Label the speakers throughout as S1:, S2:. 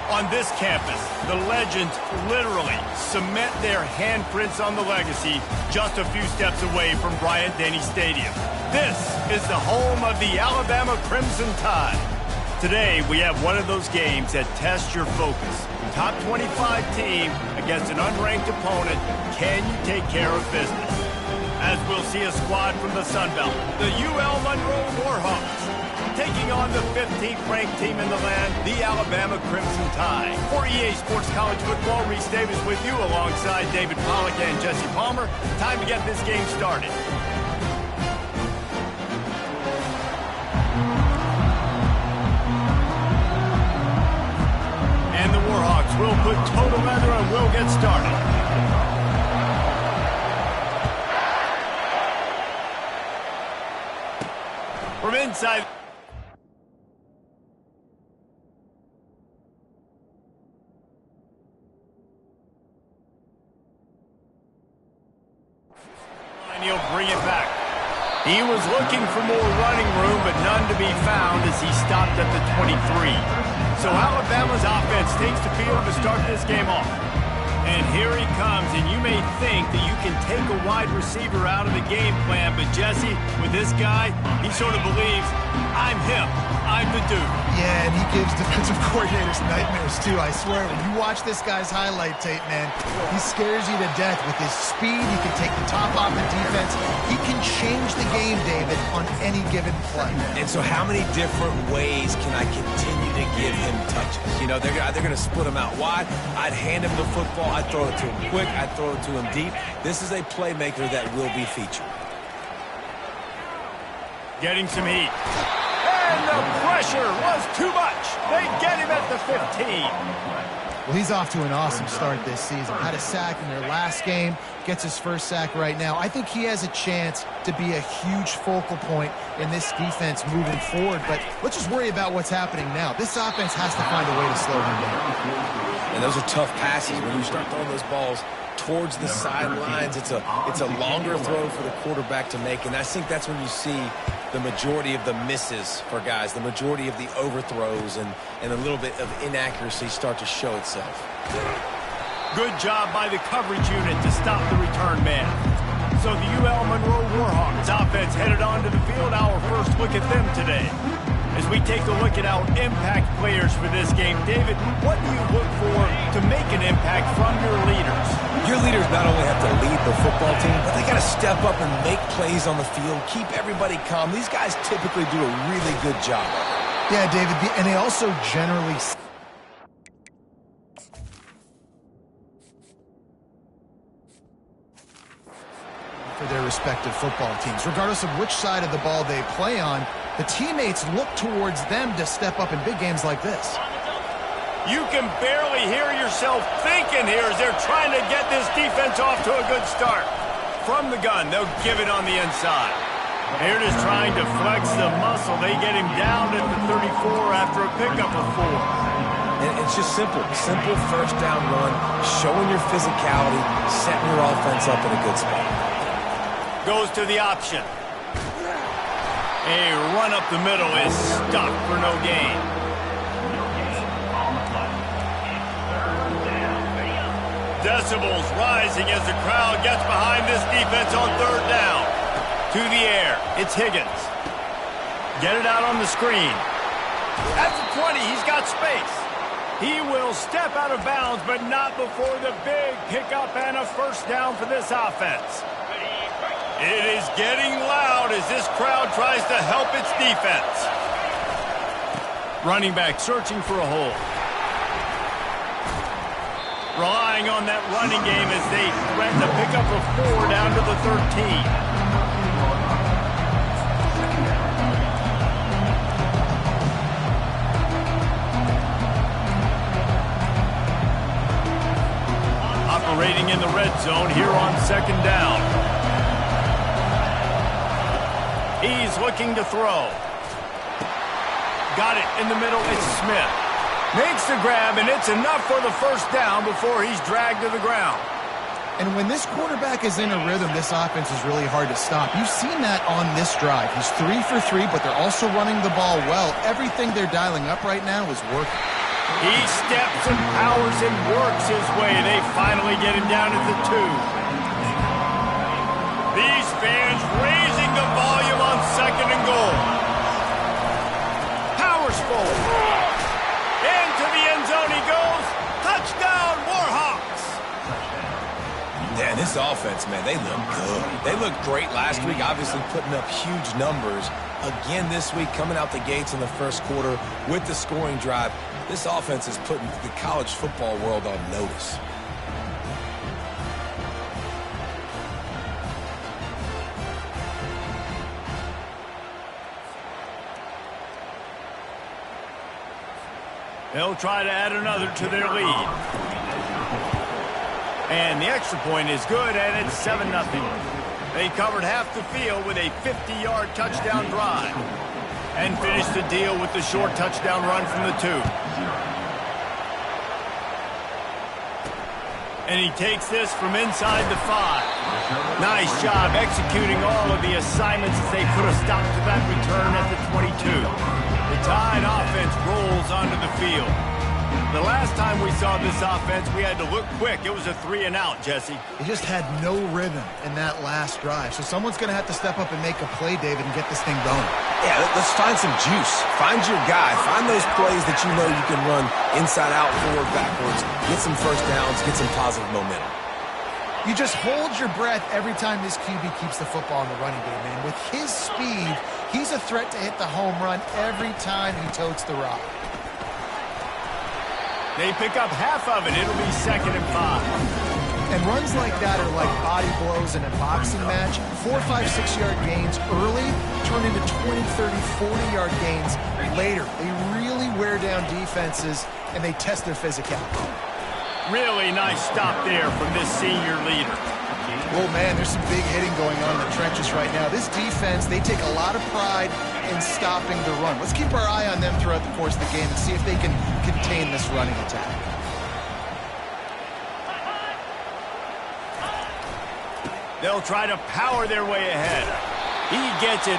S1: On this campus, the legends literally cement their handprints on the legacy just a few steps away from Bryant-Denny Stadium. This is the home of the Alabama Crimson Tide. Today, we have one of those games that tests your focus. Top 25 team against an unranked opponent. Can you take care of business? As we'll see a squad from the Sun Belt, the UL Monroe Warhawks, taking on the 15th ranked team in the land, the Alabama Crimson Tide. For EA Sports College Football, Reese Davis with you alongside David Pollack and Jesse Palmer. Time to get this game started. And the Warhawks will put total leather and will get started. From inside. He'll bring it back. He was looking for more running room, but none to be found as he stopped at the 23. So Alabama's offense takes the field to start this game off. And here he comes, and you may think that you can take a wide receiver out of the game plan, but Jesse, with this guy, he sort of believes, I'm him, I'm the dude.
S2: Yeah, and he gives defensive coordinators nightmares too, I swear. When you watch this guy's highlight tape, man, he scares you to death with his speed. He can take the top off the defense. He can change the game, David, on any given play.
S3: And so how many different ways can I continue to give him touches? You know, they're going to split him out wide. I'd hand him the football. I'd throw it to him quick. I'd throw it to him deep. This is a playmaker that will be featured.
S1: Getting some heat. And the pressure was too much. They get him at the 15.
S2: Well, he's off to an awesome start this season. Had a sack in their last game. Gets his first sack right now. I think he has a chance to be a huge focal point in this defense moving forward. But let's just worry about what's happening now. This offense has to find a way to slow him down.
S3: And those are tough passes. When you start throwing those balls towards the sidelines, it's a longer throw for the quarterback to make. And I think that's when you see the majority of the misses for guys, the majority of the overthrows and a little bit of inaccuracy start to show itself.
S1: Good job by the coverage unit to stop the return man. So the UL Monroe Warhawks offense headed onto the field. Our first look at them today. As we take a look at our impact players for this game, David, what do you look for to make an impact from your leaders?
S3: Your leaders not only have to lead the football team, but they got to step up and make plays on the field, keep everybody calm. These guys typically do a really good job.
S2: Yeah, David, and they also generally for their respective football teams. Regardless of which side of the ball they play on, the teammates look towards them to step up in big games like this.
S1: You can barely hear yourself thinking here as they're trying to get this defense off to a good start. From the gun, they'll give it on the inside. They're just trying to flex the muscle. They get him down at the 34 after a pickup of 4.
S3: And it's just simple first down run, showing your physicality, setting your offense up in a good spot.
S1: Goes to the option. A run up the middle is stuck for no gain. Decibels rising as the crowd gets behind this defense on third down. To the air, it's Higgins. Get it out on the screen. At the 20, he's got space. He will step out of bounds, but not before the big pickup and a first down for this offense. It is getting loud as this crowd tries to help its defense. Running back searching for a hole. Relying on that running game as they threaten a pickup of 4 down to the 13. Operating in the red zone here on second down. He's looking to throw. Got it in the middle. It's Smith. Makes the grab, and it's enough for the first down before he's dragged to the ground.
S2: And when this quarterback is in a rhythm, this offense is really hard to stop. You've seen that on this drive. He's 3 for 3, but they're also running the ball well. Everything they're dialing up right now is working.
S1: He steps and powers and works his way. They finally get him down at the 2. These fans raising the volume on 2nd and goal. Powers forward. Into the end zone he goes. Touchdown, Warhawks.
S3: Yeah, this offense, man, they look good. They looked great last week, obviously putting up huge numbers. Again this week, coming out the gates in the first quarter with the scoring drive. This offense is putting the college football world on notice.
S1: They'll try to add another to their lead. And the extra point is good, and it's 7-0. They covered half the field with a 50-yard touchdown drive and finished the deal with the short touchdown run from the 2. And he takes this from inside the 5. Nice job executing all of the assignments as they put a stop to that return at the 22. The Tide offense rolls onto the field. The last time we saw this offense, we had to look quick. It was a 3-and-out, Jesse.
S2: He just had no rhythm in that last drive. So someone's going to have to step up and make a play, David, and get this thing going.
S3: Yeah, let's find some juice. Find your guy. Find those plays that you know you can run inside out, forward, backwards. Get some first downs. Get some positive momentum.
S2: You just hold your breath every time this QB keeps the football in the running game, man. With his speed, he's a threat to hit the home run every time he totes the rock.
S1: They pick up half of it. It'll be 2nd and 5.
S2: And runs like that are like body blows in a boxing match. 4, 5, 6-yard gains early turn into 20, 30, 40-yard gains later. They really wear down defenses, and they test their physicality.
S1: Really nice stop there from this senior leader.
S2: Oh, man, there's some big hitting going on in the trenches right now. This defense, they take a lot of pride in stopping the run. Let's keep our eye on them throughout the course of the game and see if they can contain this running attack.
S1: They'll try to power their way ahead. He gets it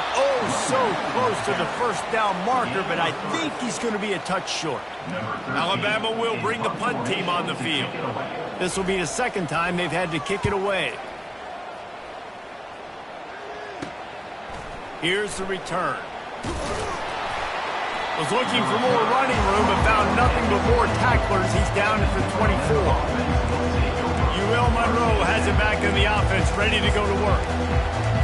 S1: so close to the first down marker, but I think he's going to be a touch short. Alabama will bring the punt team on the field. This will be the 2nd time they've had to kick it away. Here's the return. Was looking for more running room, but found nothing but more tacklers. He's down at the 24. UL Monroe has it back in the offense, ready to go to work.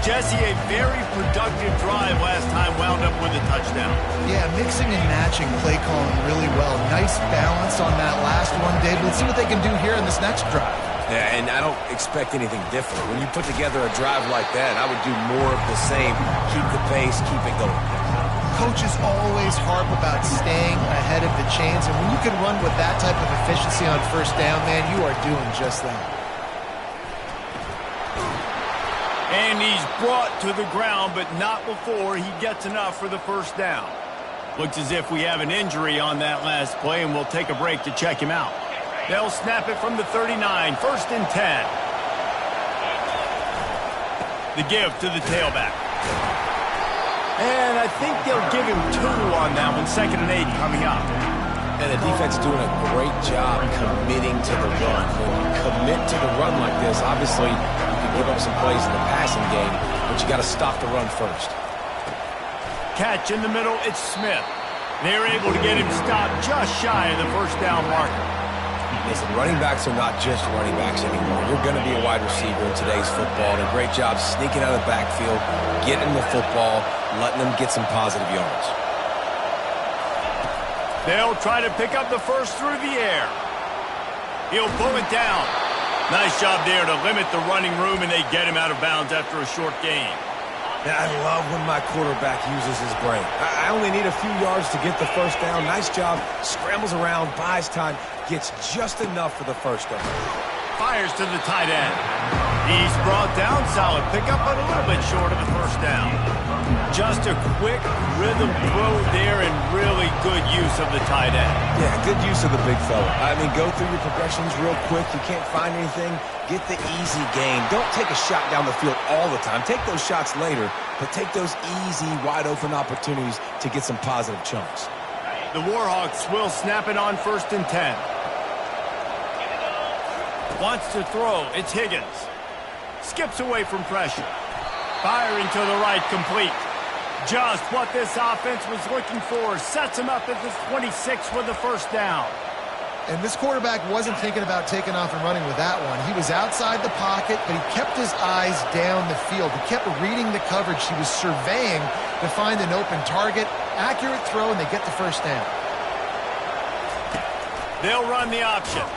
S1: Jesse, a very productive drive last time, wound up with a touchdown.
S2: Yeah, mixing and matching play calling really well. Nice balance on that last one, Dave. Let's see what they can do here in this next drive.
S3: Yeah, and I don't expect anything different. When you put together a drive like that, I would do more of the same. Keep the pace, keep it going.
S2: Coaches always harp about staying ahead of the chains, and when you can run with that type of efficiency on first down, man, you are doing just that.
S1: And he's brought to the ground, but not before he gets enough for the first down. Looks as if we have an injury on that last play, and we'll take a break to check him out. They'll snap it from the 39, 1st and 10. The give to the tailback. And I think they'll give him 2 on that one, 2nd and 8 coming up.
S3: And the defense is doing a great job committing to the run. When you commit to the run like this, obviously you can give up some plays in the passing game, but you got to stop the run first.
S1: Catch in the middle, it's Smith. They're able to get him stopped just shy of the first down marker.
S3: Listen, running backs are not just running backs anymore. You're going to be a wide receiver in today's football. And a great job sneaking out of the backfield, getting the football, letting them get some positive yards.
S1: They'll try to pick up the first through the air. He'll pull it down. Nice job there to limit the running room, and they get him out of bounds after a short gain.
S3: Now, I love when my quarterback uses his brain. I only need a few yards to get the first down. Nice job. Scrambles around, buys time, gets just enough for the first down.
S1: Fires to the tight end. He's brought down. Solid pickup, but a little bit short of the first down. Just a quick rhythm throw there and really good use of the tight end.
S3: Yeah, good use of the big fella. I mean, go through your progressions real quick. You can't find anything. Get the easy gain. Don't take a shot down the field all the time. Take those shots later, but take those easy, wide-open opportunities to get some positive chunks.
S1: The Warhawks will snap it on 1st and 10. Wants to throw. It's Higgins. Skips away from pressure. Firing to the right, complete. Just what this offense was looking for. Sets him up at the 26 with the first down.
S2: And this quarterback wasn't thinking about taking off and running with that one. He was outside the pocket, but he kept his eyes down the field. He kept reading the coverage. He was surveying to find an open target. Accurate throw, and they get the first down.
S1: They'll run the option.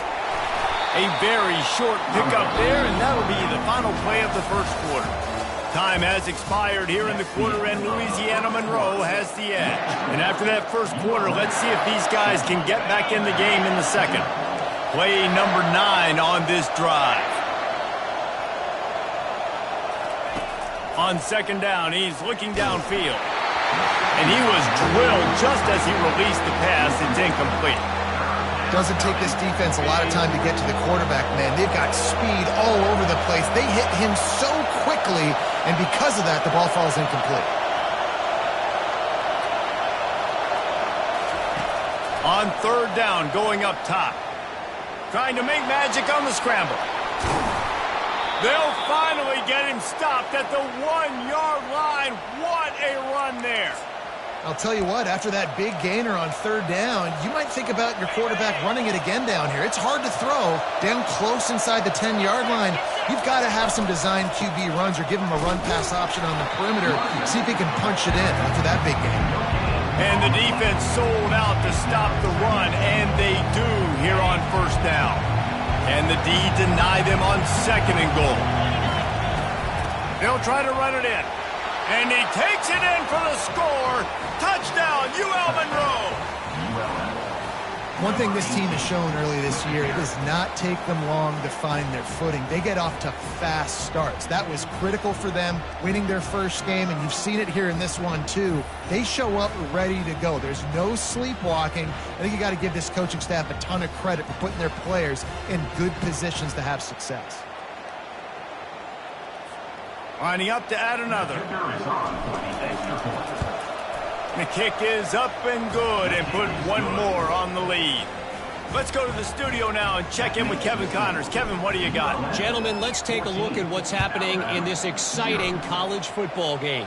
S1: A very short pickup there, and that'll be the final play of the first quarter. Time has expired here in the quarter, and Louisiana Monroe has the edge. And after that first quarter, let's see if these guys can get back in the game in the second. Play number 9 on this drive. On second down, he's looking downfield. And he was drilled just as he released the pass. It's incomplete.
S2: Doesn't take this defense a lot of time to get to the quarterback, man. They've got speed all over the place. They hit him so quickly, and because of that, the ball falls incomplete.
S1: On third down, going up top. Trying to make magic on the scramble. They'll finally get him stopped at the 1-yard line. What a run there.
S2: I'll tell you what, after that big gainer on third down, you might think about your quarterback running it again down here. It's hard to throw down close inside the 10-yard line. You've got to have some designed QB runs or give him a run-pass option on the perimeter. See if he can punch it in after that big gain.
S1: And the defense sold out to stop the run, and they do here on first down. And the D deny them on second and goal. They'll try to run it in. And he takes it in for the score. Touchdown, UL Monroe.
S2: One thing this team has shown early this year, it does not take them long to find their footing. They get off to fast starts. That was critical for them, winning their first game, and you've seen it here in this one too. They show up ready to go. There's no sleepwalking. I think you got to give this coaching staff a ton of credit for putting their players in good positions to have success.
S1: Lining up to add another. The kick is up and good and put one more on the lead. Let's go to the studio now and check in with Kevin Connors. Kevin, what do you got?
S4: Gentlemen, let's take a look at what's happening in this exciting college football game.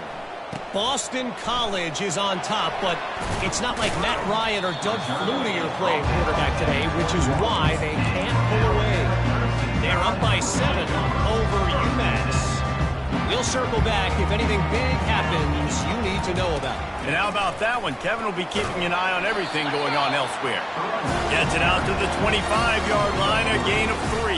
S4: Boston College is on top, but it's not like Matt Ryan or Doug Flutie are playing quarterback today, which is why they can't pull away. They're up by 7 over UMass. We'll circle back if anything big happens you need to know about.
S1: And how about that one? Kevin will be keeping an eye on everything going on elsewhere. Gets it out to the 25-yard line, a gain of 3.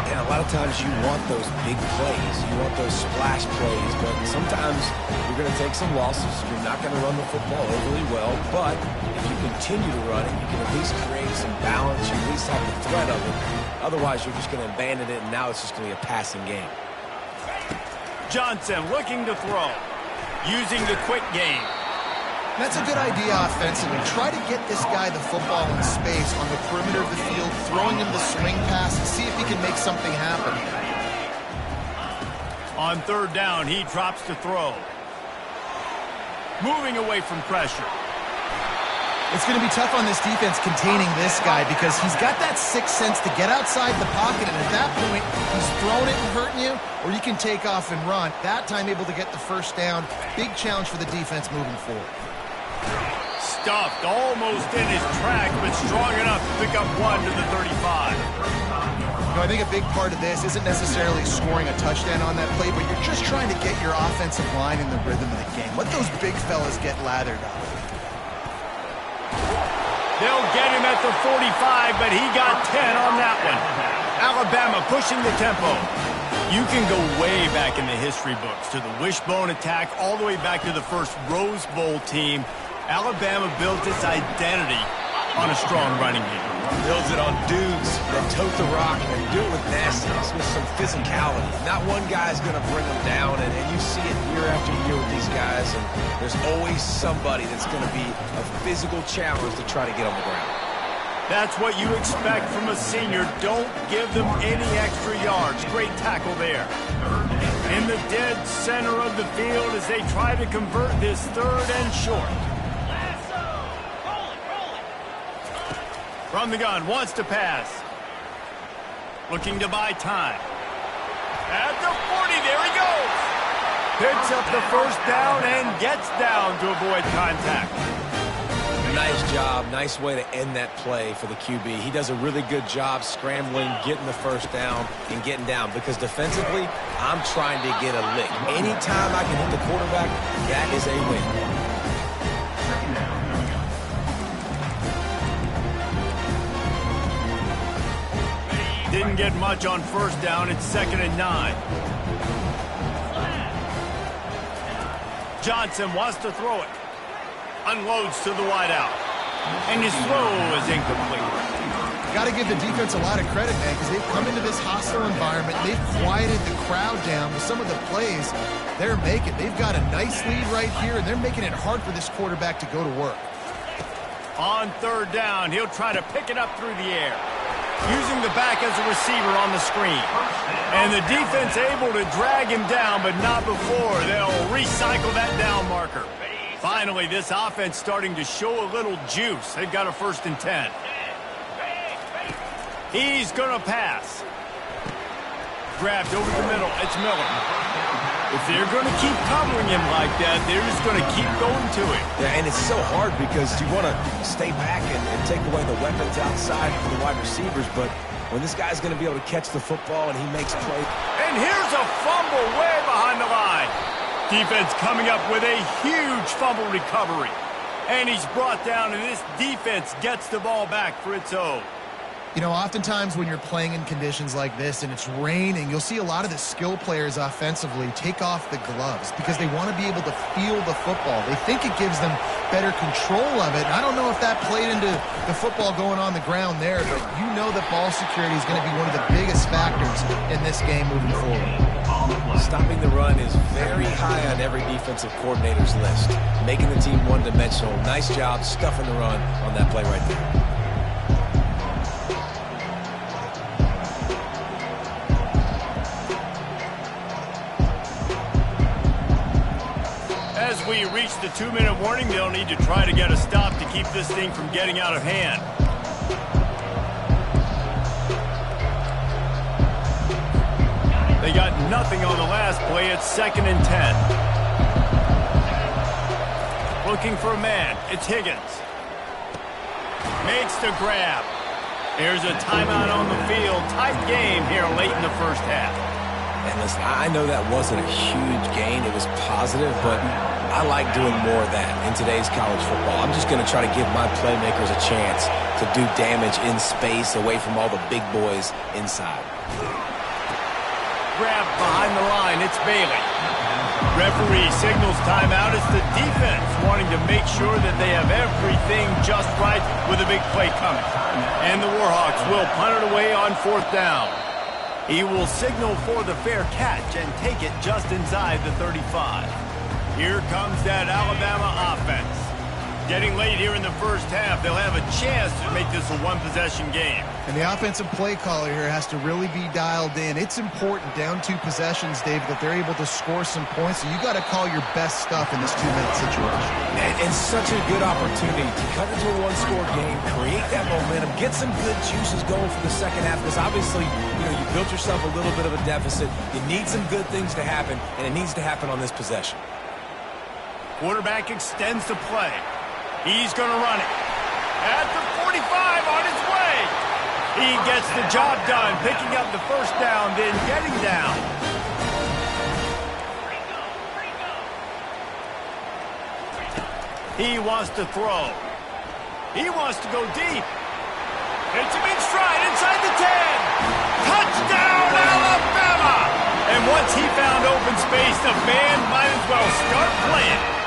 S3: And a lot of times you want those big plays. You want those splash plays. But sometimes you're going to take some losses. You're not going to run the football overly well. But if you continue to run it, you can at least create some balance. You at least have the threat of it. Otherwise, you're just going to abandon it, and now it's just going to be a passing game.
S1: Johnson looking to throw, using the quick game.
S2: That's a good idea offensively. Try to get this guy the football in space on the perimeter of the field, throwing him the swing pass, and see if he can make something happen.
S1: On third down, he drops to throw. Moving away from pressure.
S2: It's going to be tough on this defense containing this guy because he's got that sixth sense to get outside the pocket, and at that point, he's throwing it and hurting you, or you can take off and run. That time able to get the first down. Big challenge for the defense moving forward.
S1: Stuffed almost in his track, but strong enough to pick up 1 to the 35.
S2: I think a big part of this isn't necessarily scoring a touchdown on that play, but you're just trying to get your offensive line in the rhythm of the game. Let those big fellas get lathered up.
S1: They'll get him at the 45, but he got 10 on that one. Alabama pushing the tempo. You can go way back in the history books to the wishbone attack all the way back to the first Rose Bowl team. Alabama built its identity on a strong running game.
S3: Builds it on dudes that tote the rock and do it with nastiness, with some physicality. Not one guy's going to bring them down, and you see it year after year with these guys, and there's always somebody that's going to be a physical challenge to try to get on the ground.
S1: That's what you expect from a senior. Don't give them any extra yards. Great tackle there. In the dead center of the field as they try to convert this third and short. From the gun, wants to pass. Looking to buy time. At the 40, there he goes. Picks up the first down and gets down to avoid contact.
S3: Nice job. Nice way to end that play for the QB. He does a really good job scrambling, getting the first down, and getting down. Because defensively, I'm trying to get a lick. Anytime I can hit the quarterback, that is a win.
S1: Didn't get much on first down. It's 2nd and 9. Johnson wants to throw it. Unloads to the wideout. And his throw is incomplete.
S2: Got to give the defense a lot of credit, man, because they've come into this hostile environment. They've quieted the crowd down with some of the plays they're making. They've got a nice lead right here, and they're making it hard for this quarterback to go to work.
S1: On 3rd down, he'll try to pick it up through the air, using the back as a receiver on the screen. And the defense able to drag him down, but not before they'll recycle that down marker. Finally, this offense starting to show a little juice. They've got a 1st and 10. He's going to pass. Grabbed over the middle. It's Miller. If they're going to keep covering him like that, they're just going to keep going to it.
S3: Yeah, and it's so hard because you want to stay back and take away the weapons outside for the wide receivers, but when this guy's going to be able to catch the football and he makes plays.
S1: And here's a fumble way behind the line. Defense coming up with a huge fumble recovery. And he's brought down, and this defense gets the ball back for its own.
S2: You know, oftentimes when you're playing in conditions like this and it's raining, you'll see a lot of the skill players offensively take off the gloves because they want to be able to feel the football. They think it gives them better control of it. And I don't know if that played into the football going on the ground there, but you know that ball security is going to be one of the biggest factors in this game moving forward.
S3: Stopping the run is very high on every defensive coordinator's list. Making the team one-dimensional. Nice job stuffing the run on that play right there.
S1: As we reach the 2-minute warning, they'll need to try to get a stop to keep this thing from getting out of hand. They got nothing on the last play. It's 2nd and 10. Looking for a man. It's Higgins. Makes the grab. Here's a timeout on the field. Tight game here late in the first half.
S3: And listen, I know that wasn't a huge gain. It was positive, but I like doing more of that in today's college football. I'm just going to try to give my playmakers a chance to do damage in space away from all the big boys inside.
S1: Grab behind the line. It's Bailey. Referee signals timeout. It's the defense wanting to make sure that they have everything just right with a big play coming. And the Warhawks will punt it away on 4th down. He will signal for the fair catch and take it just inside the 35. Here comes that Alabama offense. Getting late here in the first half, they'll have a chance to make this a one-possession game.
S2: And the offensive play caller here has to really be dialed in. It's important down 2 possessions, Dave, that they're able to score some points. So you got to call your best stuff in this 2-minute situation.
S3: And such a good opportunity to cut into a one-score game, create that momentum, get some good juices going for the second half. Because obviously, you built yourself a little bit of a deficit. You need some good things to happen, and it needs to happen on this possession.
S1: Quarterback extends the play. He's going to run it. At the 45, on his way. He gets the job done, picking up the first down, then getting down. He wants to throw. He wants to go deep. It's a big stride inside the 10. Touchdown, Alabama! And once he found open space, the band might as well start playing.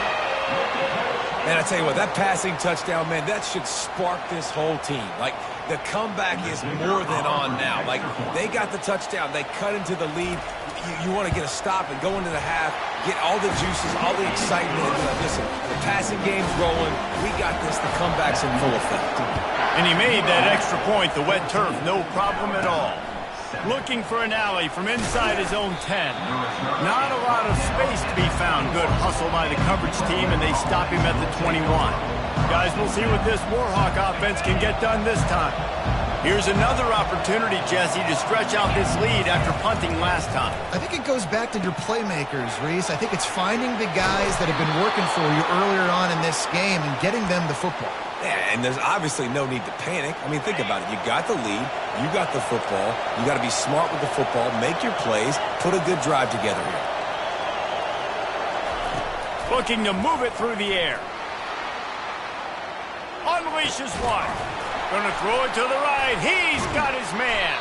S3: And I tell you what, that passing touchdown, man, that should spark this whole team. Like, the comeback is more than on now. Like, they got the touchdown. They cut into the lead. You want to get a stop and go into the half, get all the juices, all the excitement. And be like, listen, the passing game's rolling. We got this. The comeback's in full effect.
S1: And he made that extra point, the wet turf, no problem at all. Looking for an alley from inside his own 10. Not a lot of space to be found. Good hustle by the coverage team, and they stop him at the 21. Guys, we'll see what this Warhawk offense can get done this time. Here's another opportunity, Jesse, to stretch out this lead after punting last time.
S2: I think it goes back to your playmakers, Reese. I think it's finding the guys that have been working for you earlier on in this game and getting them the football.
S3: Yeah, and there's obviously no need to panic. I mean, think about it. You got the lead. You got the football. You got to be smart with the football. Make your plays. Put a good drive together here.
S1: Looking to move it through the air. Unleashes one. Gonna throw it to the right. He's got his man.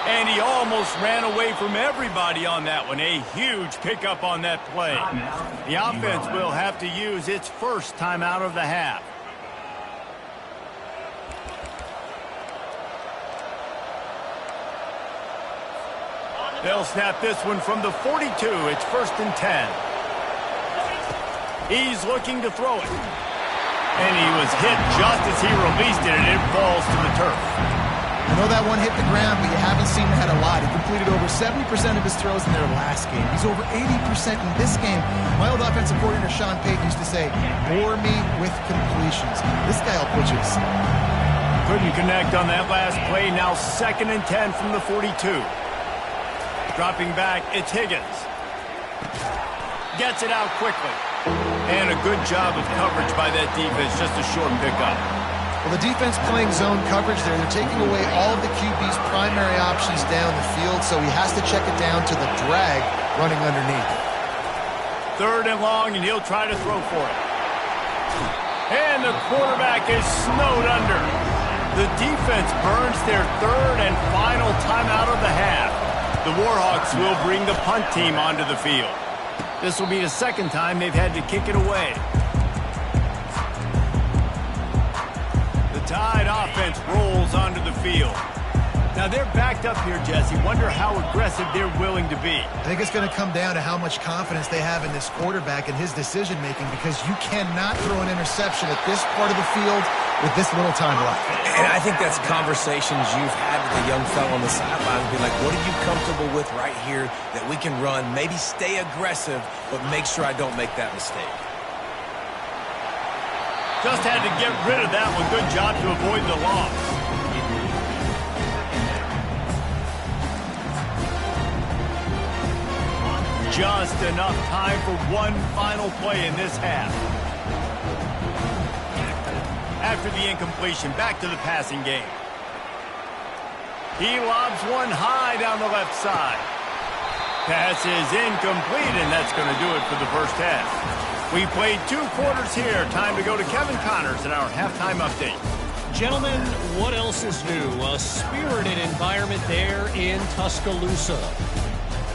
S1: And he almost ran away from everybody on that one. A huge pickup on that play. The offense will have to use its first timeout of the half. They'll snap this one from the 42. It's 1st and 10. He's looking to throw it. And he was hit just as he released it, and it falls to the turf.
S2: I know that one hit the ground, but you haven't seen that a lot. He completed over 70% of his throws in their last game. He's over 80% in this game. My old offensive coordinator, Sean Payton, used to say, bore me with completions. This guy will put you to sleep.
S1: Couldn't connect on that last play. Now 2nd and 10 from the 42. Dropping back, it's Higgins. Gets it out quickly. And a good job of coverage by that defense. Just a short pickup.
S2: Well, the defense playing zone coverage there. They're taking away all of the QB's primary options down the field, so he has to check it down to the drag running underneath.
S1: 3rd and long, and he'll try to throw for it. And the quarterback is snowed under. The defense burns their 3rd and final timeout of the half. The Warhawks will bring the punt team onto the field. This will be the 2nd time they've had to kick it away. The Tide offense rolls onto the field. Now they're backed up here, Jesse. Wonder how aggressive they're willing to be.
S2: I think it's going to come down to how much confidence they have in this quarterback and his decision-making, because you cannot throw an interception at this part of the field with this little time left.
S3: And I think that's conversations you've had with the young fellow on the sidelines. Be like, what are you comfortable with right here that we can run? Maybe stay aggressive, but make sure I don't make that mistake.
S1: Just had to get rid of that one. Good job to avoid the loss. Just enough time for one final play in this half. After the incompletion, back to the passing game. He lobs one high down the left side. Pass is incomplete, and that's going to do it for the first half. We played 2 quarters here. Time to go to Kevin Connors in our halftime update.
S4: Gentlemen, what else is new? A spirited environment there in Tuscaloosa.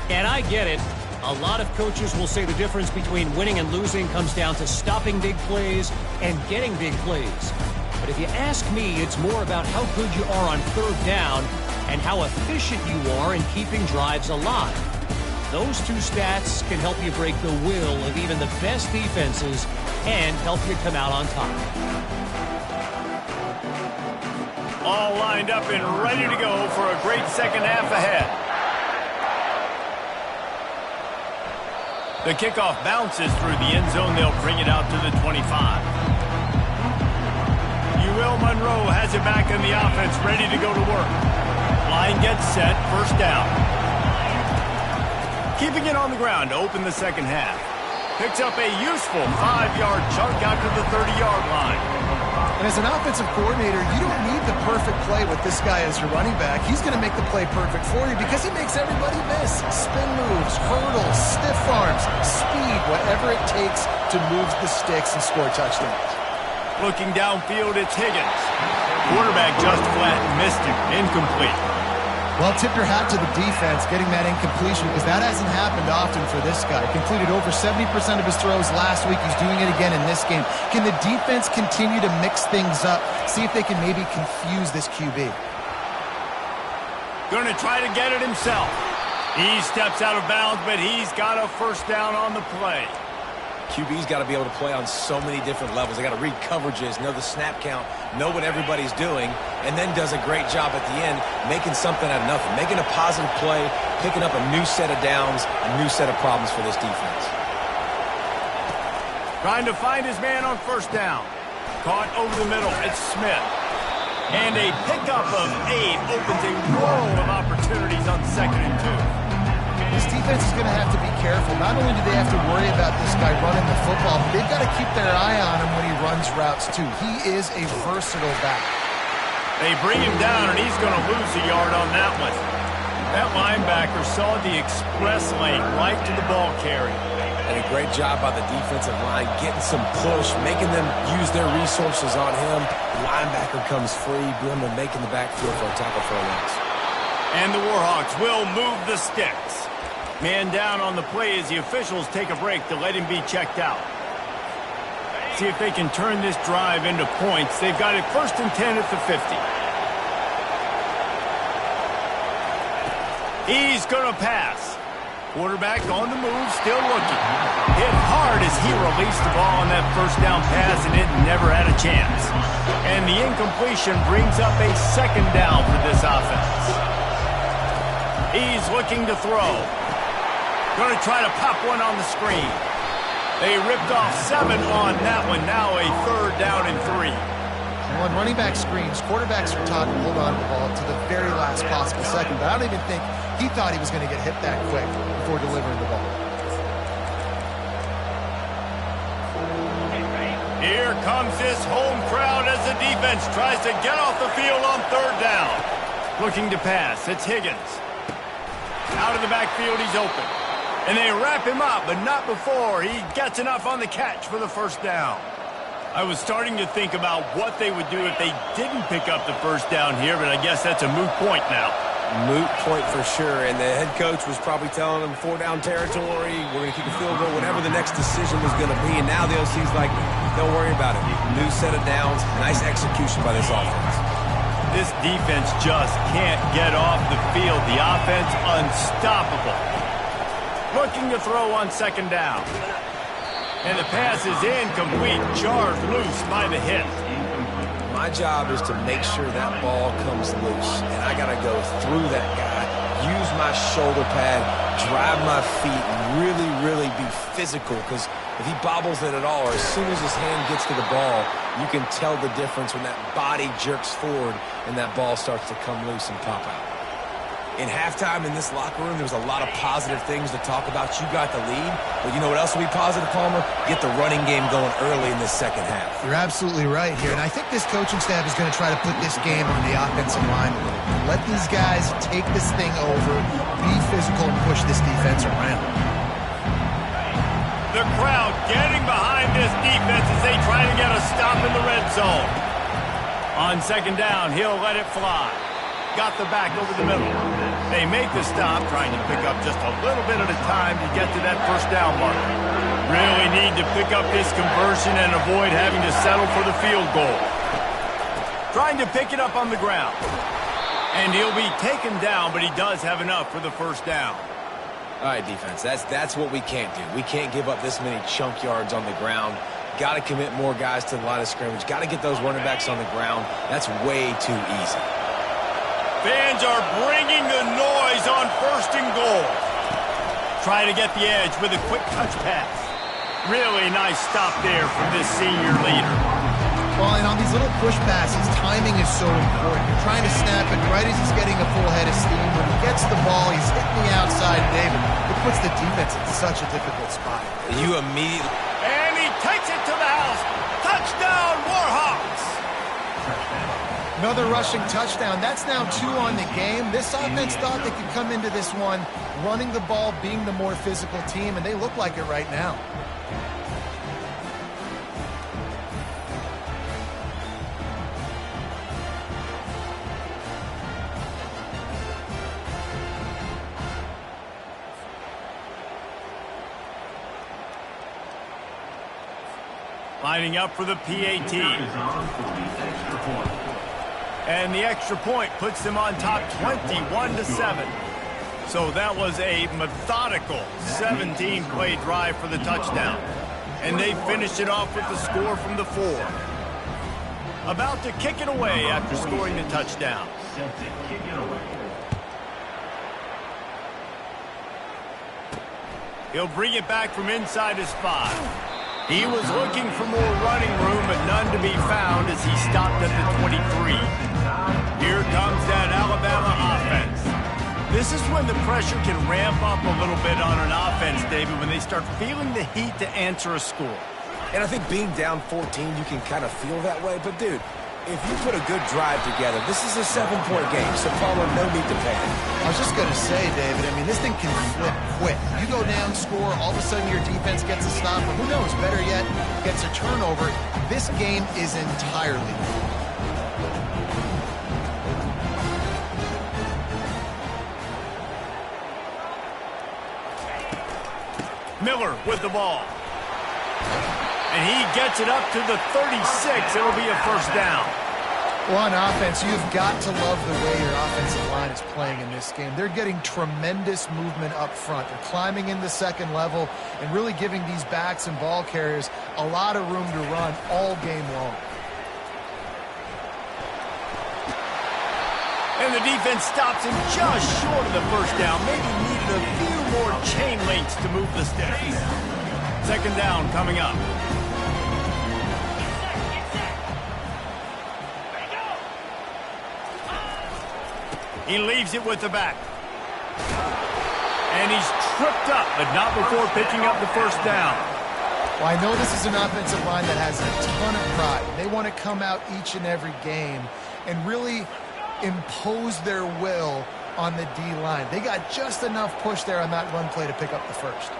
S4: And I get it. A lot of coaches will say the difference between winning and losing comes down to stopping big plays and getting big plays. But if you ask me, it's more about how good you are on 3rd down and how efficient you are in keeping drives alive. Those 2 stats can help you break the will of even the best defenses and help you come out on top.
S1: All lined up and ready to go for a great second half ahead. The kickoff bounces through the end zone. They'll bring it out to the 25. Will Monroe has it back in the offense, ready to go to work. Line gets set, 1st down. Keeping it on the ground to open the second half. Picks up a useful 5-yard chunk out to the 30-yard line.
S2: And as an offensive coordinator, you don't need the perfect play with this guy as your running back. He's going to make the play perfect for you because he makes everybody miss. Spin moves, hurdles, stiff arms, speed, whatever it takes to move the sticks and score touchdowns.
S1: Looking downfield, it's Higgins. Quarterback just flat missed him. Incomplete.
S2: Well, tip your hat to the defense getting that incompletion, because that hasn't happened often for this guy. Completed over 70% of his throws last week. He's doing it again in this game. Can the defense continue to mix things up? See if they can maybe confuse this QB.
S1: Going to try to get it himself. He steps out of bounds, but he's got a 1st down on the play.
S3: QB's got to be able to play on so many different levels. They got to read coverages, know the snap count, know what everybody's doing, and then does a great job at the end making something out of nothing, making a positive play, picking up a new set of downs, a new set of problems for this defense.
S1: Trying to find his man on 1st down. Caught over the middle. It's Smith. And a pickup of 8 opens a world of opportunities on 2nd and 2.
S2: This defense is going to have to be careful. Not only do they have to worry about this guy running the football, but they've got to keep their eye on him when he runs routes, too. He is a versatile back.
S1: They bring him down, and he's going to lose a yard on that one. That linebacker saw the express lane right to the ball carrier.
S3: And a great job by the defensive line, getting some push, making them use their resources on him. The linebacker comes free, Boomer making the backfield for a tackle for a loss.
S1: And the Warhawks will move the sticks. Man down on the play as the officials take a break to let him be checked out. See if they can turn this drive into points. They've got it 1st and 10 at the 50. He's going to pass. Quarterback on the move, still looking. Hit hard as he released the ball on that 1st down pass, and it never had a chance. And the incompletion brings up a 2nd down for this offense. He's looking to throw. Going to try to pop one on the screen. They ripped off 7 on that one. Now a 3rd down and 3.
S2: On running back screens, quarterbacks are taught to hold on to the ball to the very last possible second, but I don't even think he thought he was going to get hit that quick before delivering the ball.
S1: Here comes this home crowd as the defense tries to get off the field on 3rd down. Looking to pass, it's Higgins. Out of the backfield, he's open. And they wrap him up, but not before he gets enough on the catch for the 1st down. I was starting to think about what they would do if they didn't pick up the 1st down here, but I guess that's a moot point now.
S3: Moot point for sure, and the head coach was probably telling them 4-down territory, we're going to keep a field goal, whatever the next decision was going to be, and now the OC's like, don't worry about it. New set of downs, nice execution by this offense.
S1: This defense just can't get off the field. The offense unstoppable. Looking to throw on 2nd down. And the pass is incomplete, jarred loose by the hit.
S3: My job is to make sure that ball comes loose, and I got to go through that guy, use my shoulder pad, drive my feet, and really be physical, because if he bobbles it at all, or as soon as his hand gets to the ball, you can tell the difference when that body jerks forward and that ball starts to come loose and pop out. In halftime in this locker room, there was a lot of positive things to talk about. You got the lead, but you know what else will be positive, Palmer? Get the running game going early in this 2nd half.
S2: You're absolutely right here, and I think this coaching staff is going to try to put this game on the offensive line a little bit. Let these guys take this thing over, be physical, and push this defense around.
S1: The crowd getting behind this defense as they try to get a stop in the red zone. On 2nd down, he'll let it fly. Got the back over the middle. They make the stop, trying to pick up just a little bit at a time to get to that 1st down mark. Really need to pick up this conversion and avoid having to settle for the field goal. Trying to pick it up on the ground. And he'll be taken down, but he does have enough for the 1st down.
S3: All right, defense, that's what we can't do. We can't give up this many chunk yards on the ground. Got to commit more guys to the line of scrimmage. Got to get those running backs on the ground. That's way too easy.
S1: Fans are bringing the noise on 1st and goal. Try to get the edge with a quick touch pass. Really nice stop there from this senior leader.
S2: Well, and on these little push passes, timing is so important. You're trying to snap it right as he's getting a full head of steam. When he gets the ball, he's hitting the outside, David. It puts the defense in such a difficult spot.
S3: You immediately...
S1: And he takes it to the house. Touchdown, Warhawks!
S2: Another rushing touchdown. That's now 2 on the game. This offense thought they could come into this one running the ball, being the more physical team, and they look like it right now.
S1: Lining up for the PAT. And the extra point puts them on top 21-7. So that was a methodical 17-play drive for the touchdown. And they finished it off with the score from the 4. About to kick it away after scoring the touchdown. He'll bring it back from inside his 5. He was looking for more running room, but none to be found as he stopped at the 23. Here comes that Alabama offense. This is when the pressure can ramp up a little bit on an offense, David, when they start feeling the heat to answer a score.
S3: And I think being down 14, you can kind of feel that way. But, dude, if you put a good drive together, this is a 7-point game, so Palmer, no need to panic.
S2: I was just going to say, David, I mean, this thing can flip quick. You go down, score, all of a sudden your defense gets a stop, or who knows, better yet, gets a turnover. This game is entirely
S1: Miller with the ball. And he gets it up to the 36. It'll be a first down.
S2: Well, on offense, you've got to love the way your offensive line is playing in this game. They're getting tremendous movement up front. They're climbing in the second level and really giving these backs and ball carriers a lot of room to run all game long.
S1: And the defense stops him just short of the first down. Maybe needed a few more chain links to move the sticks. Second down coming up. He leaves it with the back. And he's tripped up, but not before picking up the first down.
S2: Well, I know this is an offensive line that has a ton of pride. They want to come out each and every game and really impose their will on the D-line. They got just enough push there on that run play to pick up the first.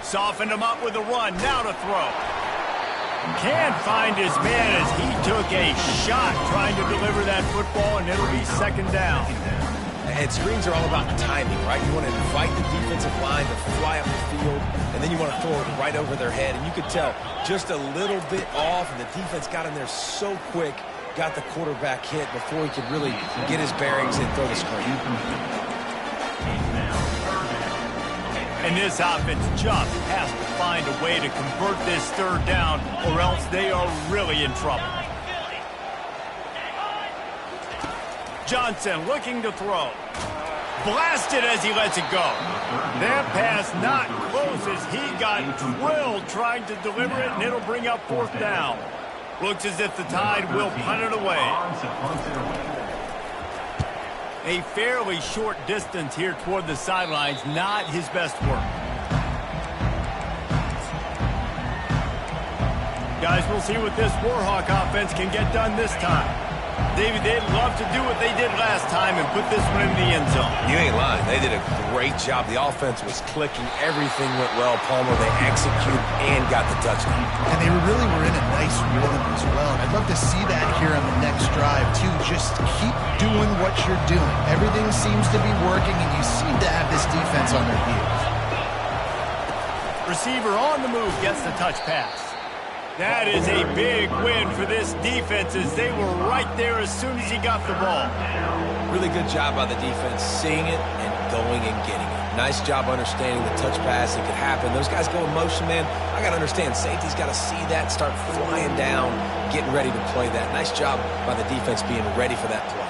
S1: Softened him up with a run. Now to throw. Can't find his man as he took a shot trying to deliver that football, and it'll be second down.
S3: And screens are all about timing, right? You want to invite the defensive line to fly up the field, and then you want to throw it right over their head. And you could tell just a little bit off, and the defense got in there so quick, got the quarterback hit before he could really get his bearings and throw the screen.
S1: And this offense just has to find a way to convert this third down, or else they are really in trouble. Johnson looking to throw. Blasted as he lets it go. That pass not close as he got drilled trying to deliver it, and it'll bring up fourth down. Looks as if the Tide will punt it away. A fairly short distance here toward the sidelines, not his best work. Guys, we'll see what this Warhawk offense can get done this time. David, they'd love to do what they did last time and put this one in the end zone.
S3: You ain't lying. They did a great job. The offense was clicking. Everything went well. Palmer, they executed and got the touchdown.
S2: And they really were in a nice rhythm as well. And I'd love to see that here on the next drive, too. Just keep doing what you're doing. Everything seems to be working, and you seem to have this defense on their heels.
S1: Receiver on the move gets the touch pass. That is a big win for this defense as they were right there as soon as he got the ball.
S3: Really good job by the defense, seeing it and going and getting it. Nice job understanding the touch pass. It could happen. Those guys go in motion, man. I got to understand, safety's got to see that, start flying down, getting ready to play that. Nice job by the defense being ready for that play.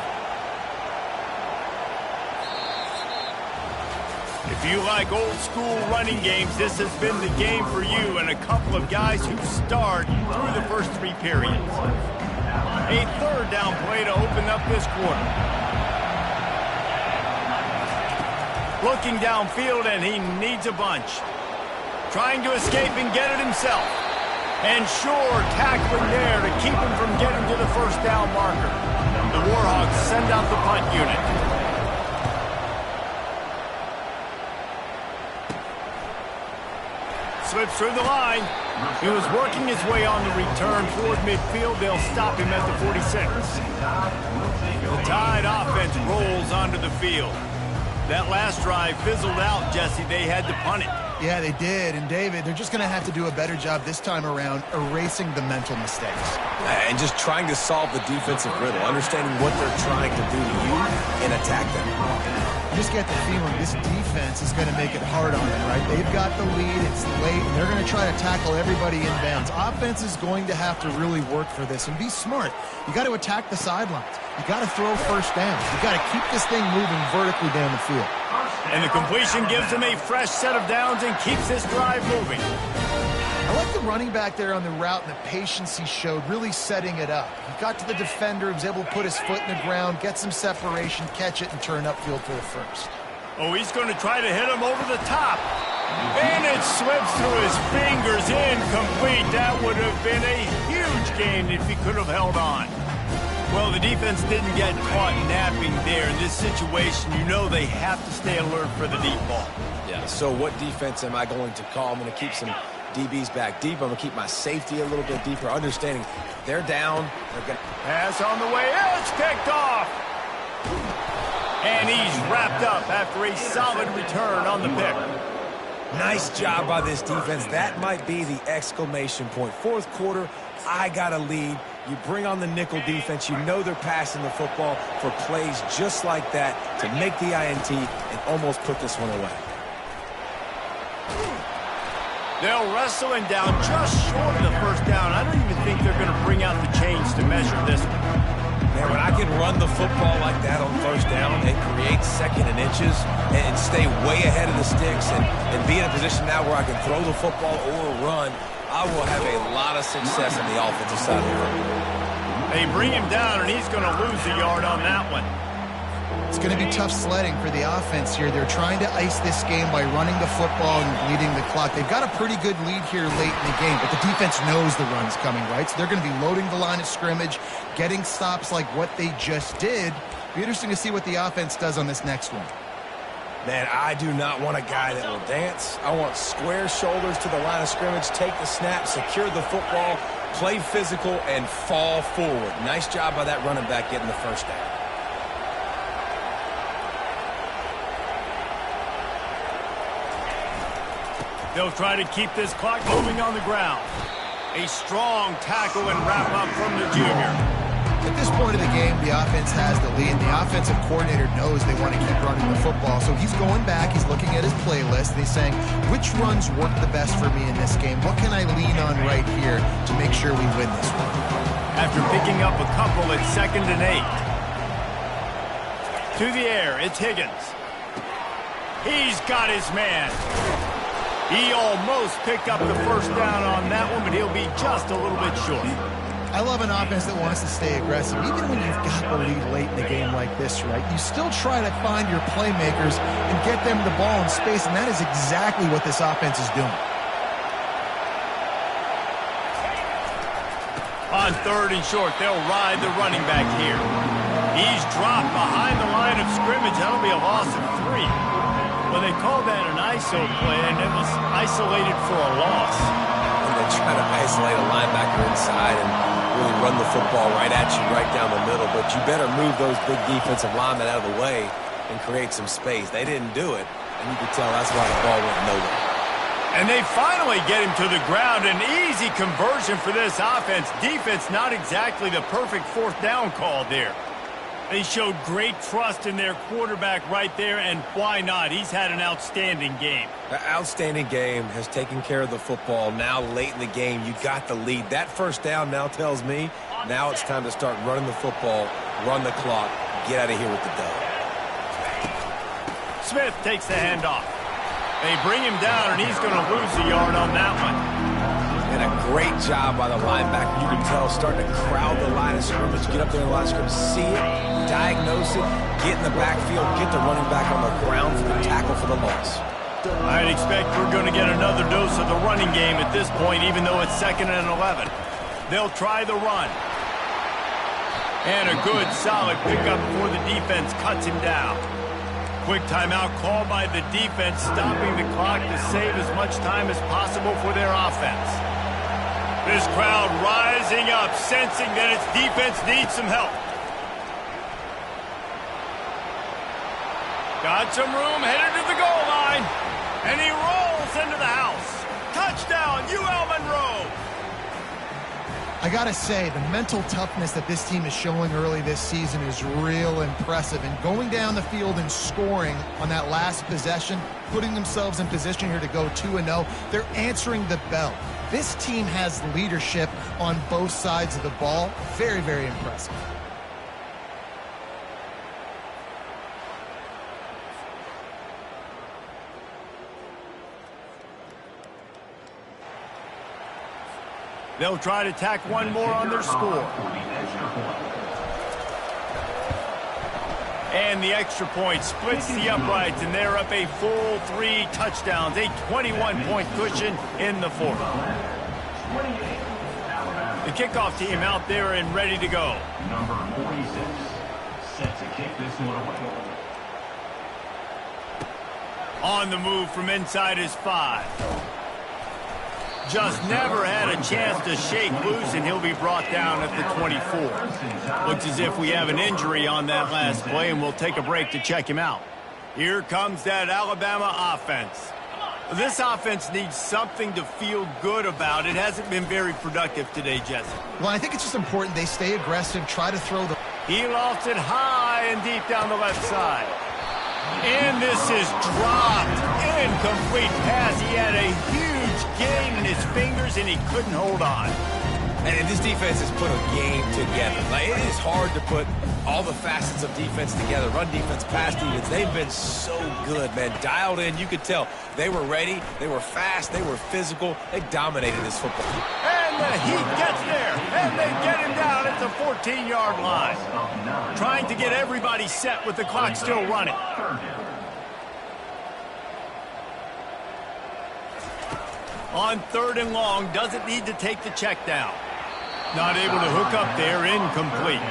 S1: If you like old-school running games, this has been the game for you and a couple of guys who starred through the first three periods. A third down play to open up this quarter. Looking downfield, and he needs a bunch. Trying to escape and get it himself. And sure, tackling there to keep him from getting to the first down marker. The Warhawks send out the punt unit. Slips through the line. He was working his way on the return toward midfield. They'll stop him at the 46. The Tide offense rolls onto the field. That last drive fizzled out, Jesse. They had to punt it.
S2: Yeah, they did. And, David, they're just going to have to do a better job this time around erasing the mental mistakes.
S3: And just trying to solve the defensive riddle, understanding what they're trying to do to you and attack them.
S2: You just get the feeling this defense is going to make it hard on them, right? They've got the lead. It's late. And they're going to try to tackle everybody inbounds. Offense is going to have to really work for this and be smart. You got to attack the sidelines. You got to throw first downs. You got to keep this thing moving vertically down the field.
S1: And the completion gives them a fresh set of downs and keeps this drive moving.
S2: I like the running back there on the route and the patience he showed, really setting it up. He got to the defender, was able to put his foot in the ground, get some separation, catch it, and turn upfield for the first.
S1: Oh, he's going to try to hit him over the top. And it slips through his fingers, incomplete. That would have been a huge gain if he could have held on. Well, the defense didn't get caught napping there. In this situation, you know they have to stay alert for the deep ball.
S3: Yeah, so what defense am I going to call? I'm going to keep some DBs back deep. I'm going to keep my safety a little bit deeper, understanding they're down. They're going to
S1: pass on the way. It's picked off. And he's wrapped up after a solid return on the pick.
S3: Nice job by this defense. That might be the exclamation point. Fourth quarter, I got a lead. You bring on the nickel defense. You know they're passing the football for plays just like that to make the INT and almost put this one away.
S1: They'll wrestle him down just short of the first down. I don't even think they're going to bring out the chains to measure this one.
S3: Man, when I can run the football like that on first down and create second and inches and stay way ahead of the sticks and be in a position now where I can throw the football or run, I will have a lot of success on the offensive side of the ball.
S1: They bring him down, and he's going to lose a yard on that one.
S2: It's going to be tough sledding for the offense here. They're trying to ice this game by running the football and bleeding the clock. They've got a pretty good lead here late in the game, but the defense knows the run's coming, right? So they're going to be loading the line of scrimmage, getting stops like what they just did. Be interesting to see what the offense does on this next one.
S3: Man, I do not want a guy that will dance. I want square shoulders to the line of scrimmage, take the snap, secure the football, play physical, and fall forward. Nice job by that running back getting the first down.
S1: They'll try to keep this clock moving on the ground. A strong tackle and wrap-up from the junior.
S2: At this point of the game, the offense has the lead. The offensive coordinator knows they want to keep running the football. So he's going back, he's looking at his playlist, and he's saying, which runs work the best for me in this game? What can I lean on right here to make sure we win this one?
S1: After picking up a couple at 2nd and 8. To the air, it's Higgins. He's got his man. He almost picked up the first down on that one, but he'll be just a little bit short.
S2: I love an offense that wants to stay aggressive. Even when you've got the lead late in the game like this, right? You still try to find your playmakers and get them the ball in space, and that is exactly what this offense is doing.
S1: On 3rd and short, they'll ride the running back here. He's dropped behind the line of scrimmage. That'll be a loss of 3. Well, they called that an ISO play, and it was isolated for a loss.
S3: And they try to isolate a linebacker inside and really run the football right at you, right down the middle. But you better move those big defensive linemen out of the way and create some space. They didn't do it, and you could tell that's why the ball went nowhere.
S1: And they finally get him to the ground. An easy conversion for this offense. Defense, not exactly the perfect 4th down call there. They showed great trust in their quarterback right there, and why not? He's had an outstanding game.
S3: The outstanding game has taken care of the football. Now, late in the game, you got the lead. That first down now tells me now it's time to start running the football, run the clock, get out of here with the dub.
S1: Smith takes the handoff. They bring him down, and he's going to lose a yard on that one.
S3: And a great job by the linebacker. You can tell starting to crowd the line of scrimmage, get up there in the line of scrimmage, see it, diagnose it, get in the backfield, get the running back on the ground for the tackle for the loss.
S1: I'd expect we're going to get another dose of the running game at this point, even though it's 2nd and 11. They'll try the run. And a good, solid pickup before the defense cuts him down. Quick timeout called by the defense, stopping the clock to save as much time as possible for their offense. This crowd rising up, sensing that its defense needs some help. Got some room, headed to the goal line, and he rolls into the house. Touchdown, UL Monroe.
S2: I gotta say, the mental toughness that this team is showing early this season is real impressive. And going down the field and scoring on that last possession, putting themselves in position here to go 2-0, they're answering the bell. This team has leadership on both sides of the ball. Very, very impressive.
S1: They'll try to tack one more on their score. And the extra point splits the uprights, and they're up a full 3 touchdowns, a 21-point cushion in the fourth. The kickoff team out there and ready to go.
S5: Number 46, set to kick this one away.
S1: On the move from inside his 5. Just never had a chance to shake loose, and he'll be brought down at the 24. Looks as if we have an injury on that last play, and we'll take a break to check him out. Here comes that Alabama offense. This offense needs something to feel good about. It hasn't been very productive today, Jesse.
S2: Well, I think it's just important they stay aggressive, try to throw the...
S1: He lofts it high and deep down the left side. And this is dropped. Incomplete pass. He had a huge gain in his fingers, and he couldn't hold on.
S3: And this defense has put a game together. Like, it is hard to put all the facets of defense together. Run defense, pass defense. They've been so good, man. Dialed in. You could tell they were ready. They were fast. They were physical. They dominated this football.
S1: And the Heat gets there, and they get him down at the 14-yard line. Trying to get everybody set with the clock still running. On 3rd and long, doesn't need to take the check down. Not able to hook up there, incomplete.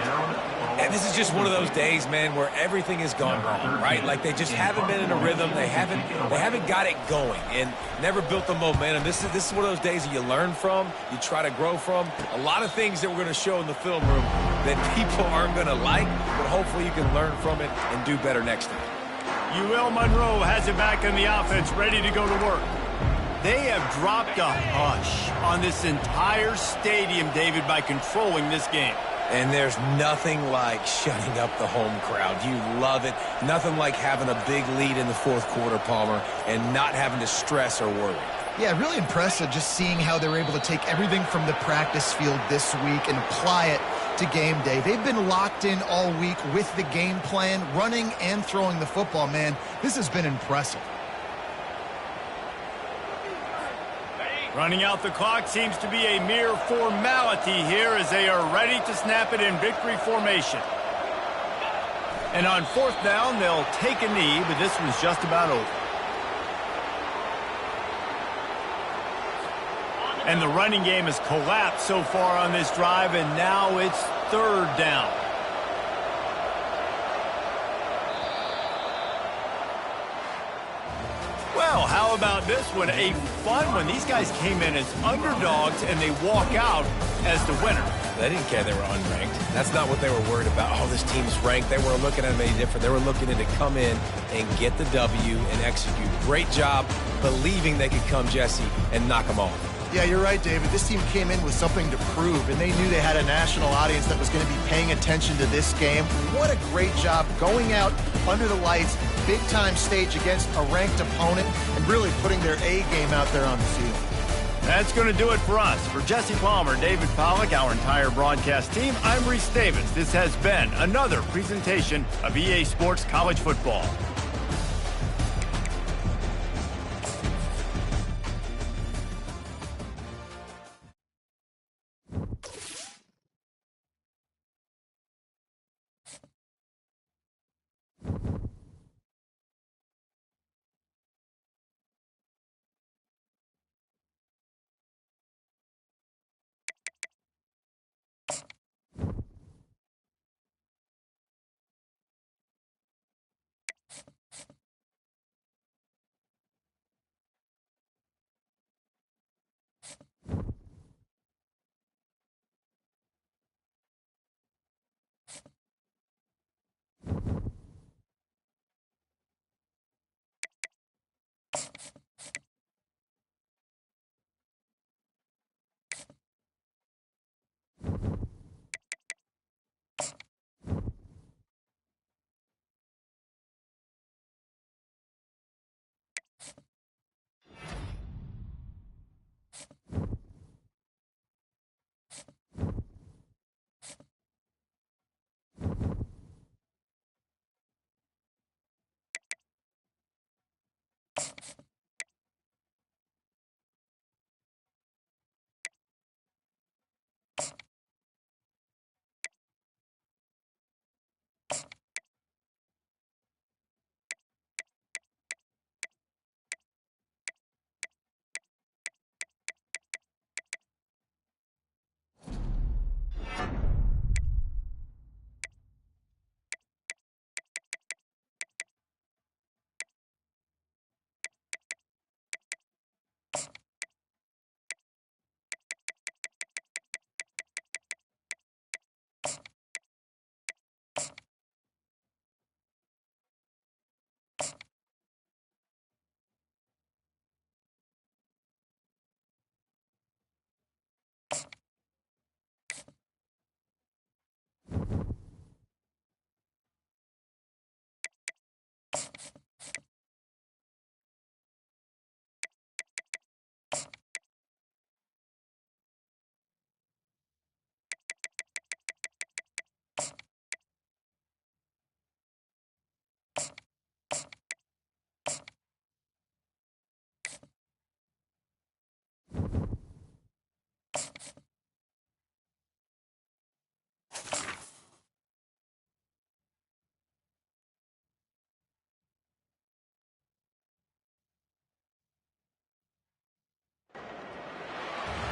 S3: And this is just one of those days, man, where everything has gone wrong, right? Like, they just haven't been in a rhythm. They haven't got it going and never built the momentum. This is one of those days that you learn from, you try to grow from. A lot of things that we're going to show in the film room that people aren't going to like, but hopefully you can learn from it and do better next time.
S1: UL Monroe has it back in the offense, ready to go to work. They have dropped a hush on this entire stadium, David, by controlling this game.
S3: And there's nothing like shutting up the home crowd. You love it. Nothing like having a big lead in the 4th quarter, Palmer, and not having to stress or worry.
S2: Yeah, really impressive just seeing how they were able to take everything from the practice field this week and apply it to game day. They've been locked in all week with the game plan, running and throwing the football, man. This has been impressive.
S1: Running out the clock seems to be a mere formality here as they are ready to snap it in victory formation. And on 4th down, they'll take a knee, but this one's just about over. And the running game has collapsed so far on this drive, and now it's 3rd down. Well, how about this one? A fun one. These guys came in as underdogs, and they walk out as the winner.
S3: They didn't care they were unranked. That's not what they were worried about. Oh, this team's ranked. They weren't looking at them any different. They were looking to come in and get the W and execute. Great job believing they could come, Jesse, and knock them off.
S2: Yeah, you're right, David. This team came in with something to prove, and they knew they had a national audience that was going to be paying attention to this game. What a great job going out under the lights, big-time stage against a ranked opponent, and really putting their A game out there on the field.
S1: That's going to do it for us. For Jesse Palmer, David Pollack, our entire broadcast team, I'm Reese Davis. This has been another presentation of EA Sports College Football.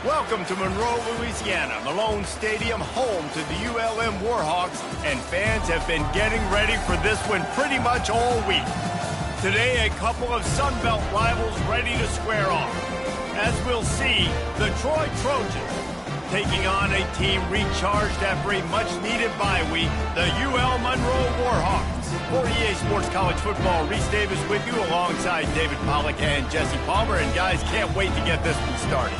S1: Welcome to Monroe, Louisiana, Malone Stadium, home to the ULM Warhawks, and fans have been getting ready for this one pretty much all week. Today, a couple of Sun Belt rivals ready to square off. As we'll see, the Troy Trojans taking on a team recharged after a much-needed bye week, the UL Monroe Warhawks. For EA Sports College Football, Reese Davis with you alongside David Pollack and Jesse Palmer, and guys, can't wait to get this one started.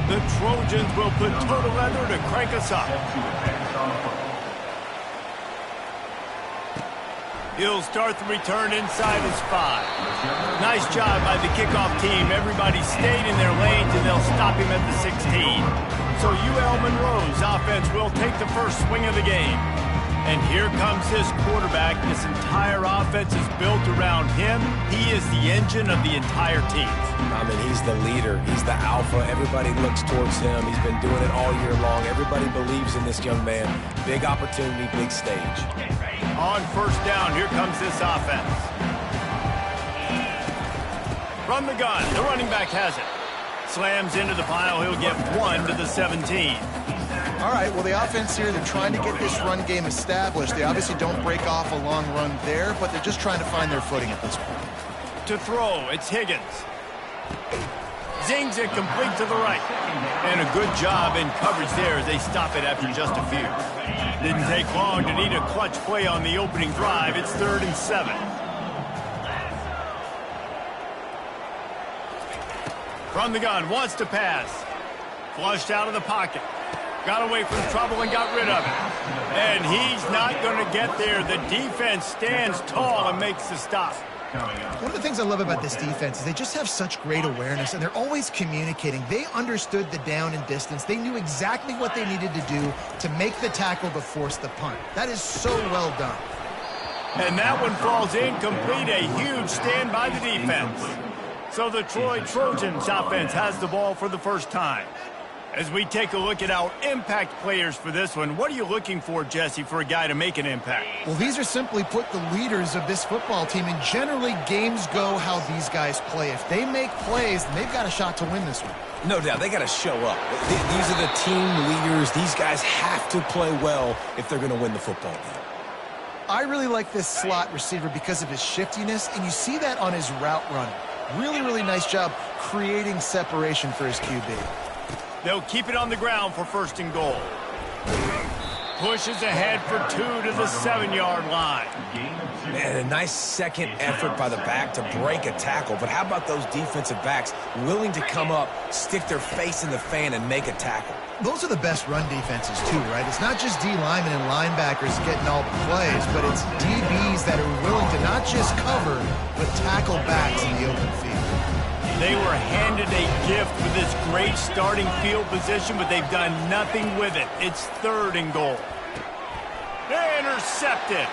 S1: The Trojans will put total leather to crank us up. He'll start the return inside his 5. Nice job by the kickoff team. Everybody stayed in their lanes, and they'll stop him at the 16. So UL Monroe's offense will take the first swing of the game. And here comes his quarterback. This entire offense is built around him. He is the engine of the entire team.
S3: I mean, he's the leader. He's the alpha. Everybody looks towards him. He's been doing it all year long. Everybody believes in this young man. Big opportunity, big stage.
S1: On first down, here comes this offense. From the gun, the running back has it. Slams into the pile. He'll get 1 to the 17.
S2: All right, well, the offense here, they're trying to get this run game established. They obviously don't break off a long run there, but they're just trying to find their footing at this point.
S1: To throw, it's Higgins. Zings it complete to the right. And a good job in coverage there as they stop it after just a few. Didn't take long to need a clutch play on the opening drive. It's 3rd and 7. From the gun, wants to pass. Flushed out of the pocket. Got away from trouble and got rid of it. And he's not going to get there. The defense stands tall and makes the stop.
S2: One of the things I love about this defense is they just have such great awareness, and they're always communicating. They understood the down and distance. They knew exactly what they needed to do to make the tackle to force the punt. That is so well done.
S1: And that one falls incomplete. A huge stand by the defense. So the Troy Trojans offense has the ball for the first time. As we take a look at our impact players for this one, what are you looking for, Jesse, for a guy to make an impact?
S2: Well, these are simply put the leaders of this football team, and generally games go how these guys play. If they make plays, then they've got a shot to win this one.
S3: No doubt, they got to show up. These are the team leaders. These guys have to play well if they're going to win the football game.
S2: I really like this slot receiver because of his shiftiness, and you see that on his route running. Really, really nice job creating separation for his QB.
S1: They'll keep it on the ground for 1st and goal. Pushes ahead for 2 to the 7-yard line.
S3: Man, a nice second effort by the back to break a tackle. But how about those defensive backs willing to come up, stick their face in the fan, and make a tackle?
S2: Those are the best run defenses, too, right? It's not just D linemen and linebackers getting all the plays, but it's DBs that are willing to not just cover, but tackle backs in the open field.
S1: They were handed a gift with this great starting field position, but they've done nothing with it. It's 3rd and goal. Intercepted.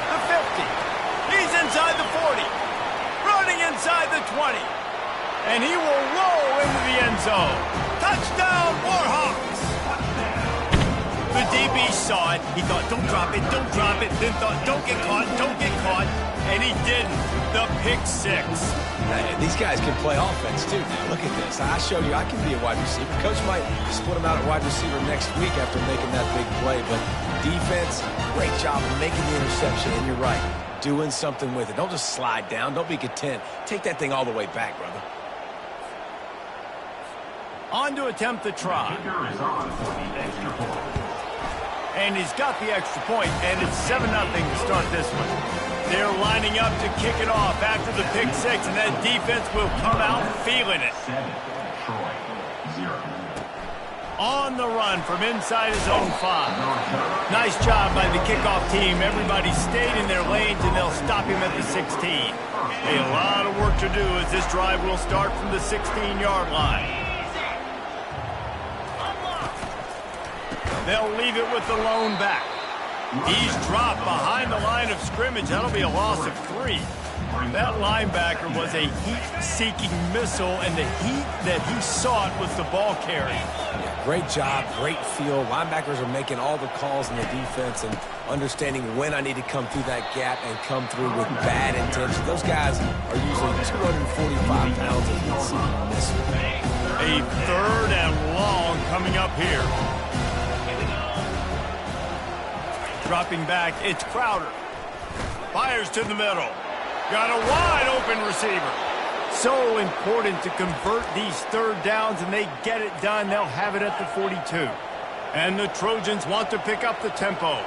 S1: The 50. He's inside the 40. Running inside the 20. And he will roll into the end zone. Touchdown, Warhawks. The DB saw it. He thought, don't drop it, don't drop it. Then thought, don't get caught, don't get caught. And he didn't. The pick 6.
S3: These guys can play offense, too. Now, look at this. I showed you I can be a wide receiver. Coach might split him out at wide receiver next week after making that big play. But defense, great job of making the interception. And you're right, doing something with it. Don't just slide down. Don't be content. Take that thing all the way back, brother.
S1: On to attempt the try. And he's got the extra point, and it's 7-0 to start this one. They're lining up to kick it off after the pick 6, and that defense will come out feeling it. On the run from inside his own 5. Nice job by the kickoff team. Everybody stayed in their lanes, and they'll stop him at the 16. A lot of work to do as this drive will start from the 16-yard line. They'll leave it with the lone back. He's dropped behind the line of scrimmage. That'll be a loss of 3. That linebacker was a heat-seeking missile, and the heat that he sought was the ball carry.
S3: Yeah, great job, great feel. Linebackers are making all the calls in the defense and understanding when I need to come through that gap and come through with bad intention. Those guys are usually 245 pounds of heat-seeking missile.
S1: A 3rd and long coming up here. Dropping back, it's Crowder. Fires to the middle. Got a wide-open receiver. So important to convert these 3rd downs, and they get it done. They'll have it at the 42. And the Trojans want to pick up the tempo.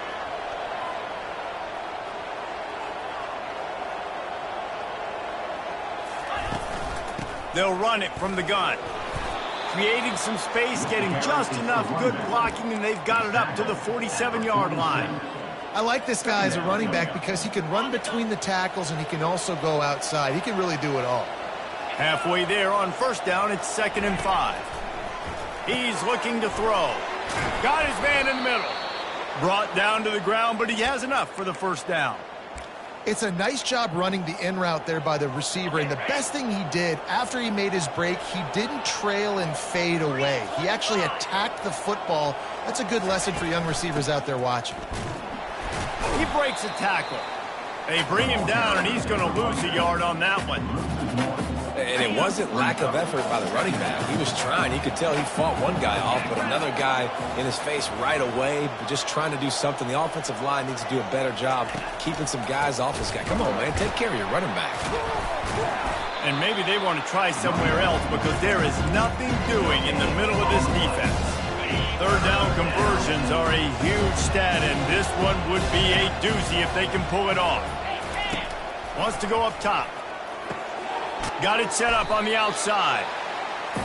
S1: They'll run it from the gun. Creating some space, getting just enough good blocking, and they've got it up to the 47-yard line.
S2: I like this guy as a running back because he can run between the tackles and he can also go outside. He can really do it all.
S1: Halfway there on 1st down, it's 2nd and 5. He's looking to throw. Got his man in the middle. Brought down to the ground, but he has enough for the 1st down.
S2: It's a nice job running the in route there by the receiver, and the best thing he did after he made his break, he didn't trail and fade away. He actually attacked the football. That's a good lesson for young receivers out there watching.
S1: He breaks a tackle. They bring him down, and he's going to lose a yard on that one.
S3: And it wasn't lack of effort by the running back. He was trying. You could tell he fought one guy off, but another guy in his face right away, just trying to do something. The offensive line needs to do a better job keeping some guys off this guy. Come on, man. Take care of your running back.
S1: And maybe they want to try somewhere else because there is nothing doing in the middle of this defense. 3rd down conversions are a huge stat, and this one would be a doozy if they can pull it off. Wants to go up top. Got it set up on the outside.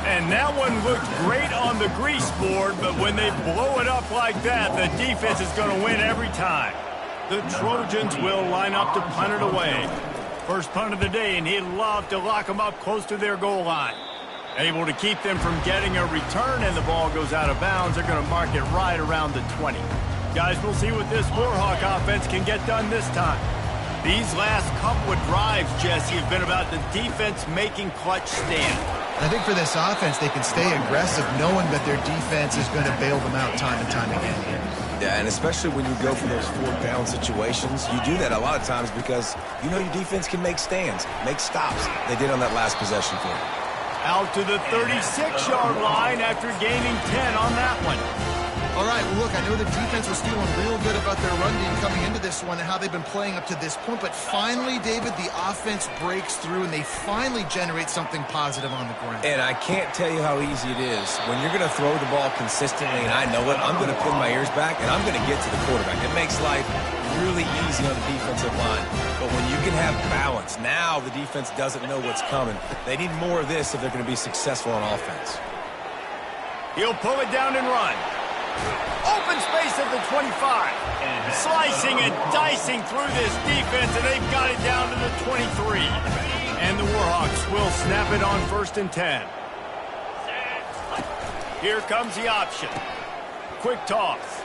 S1: And that one looked great on the grease board, but when they blow it up like that, the defense is going to win every time. The Trojans will line up to punt it away. First punt of the day, and he'd love to lock them up close to their goal line. Able to keep them from getting a return, and the ball goes out of bounds. They're going to mark it right around the 20. Guys, we'll see what this Warhawk offense can get done this time. These last couple of drives, Jesse, have been about the defense making clutch stand.
S2: I think for this offense, they can stay aggressive knowing that their defense is going to bail them out time and time again here.
S3: Yeah, and especially when you go for those 4th-down situations, you do that a lot of times because you know your defense can make stands, make stops. They did on that last possession for you.
S1: Out to the 36-yard line after gaining 10 on that one.
S2: All right, well, look, I know the defense was feeling real good about their run game coming into this one and how they've been playing up to this point, but finally, David, the offense breaks through and they finally generate something positive on the ground.
S3: And I can't tell you how easy it is. When you're going to throw the ball consistently, and I know it, I'm going to pin my ears back, and I'm going to get to the quarterback. It makes life really easy on the defensive line. But when you can have balance, now the defense doesn't know what's coming. They need more of this if they're going to be successful on offense.
S1: He'll pull it down and run. Open space at the 25. Slicing and dicing through this defense, and they've got it down to the 23. And the Warhawks will snap it on 1st and 10. Here comes the option. Quick toss.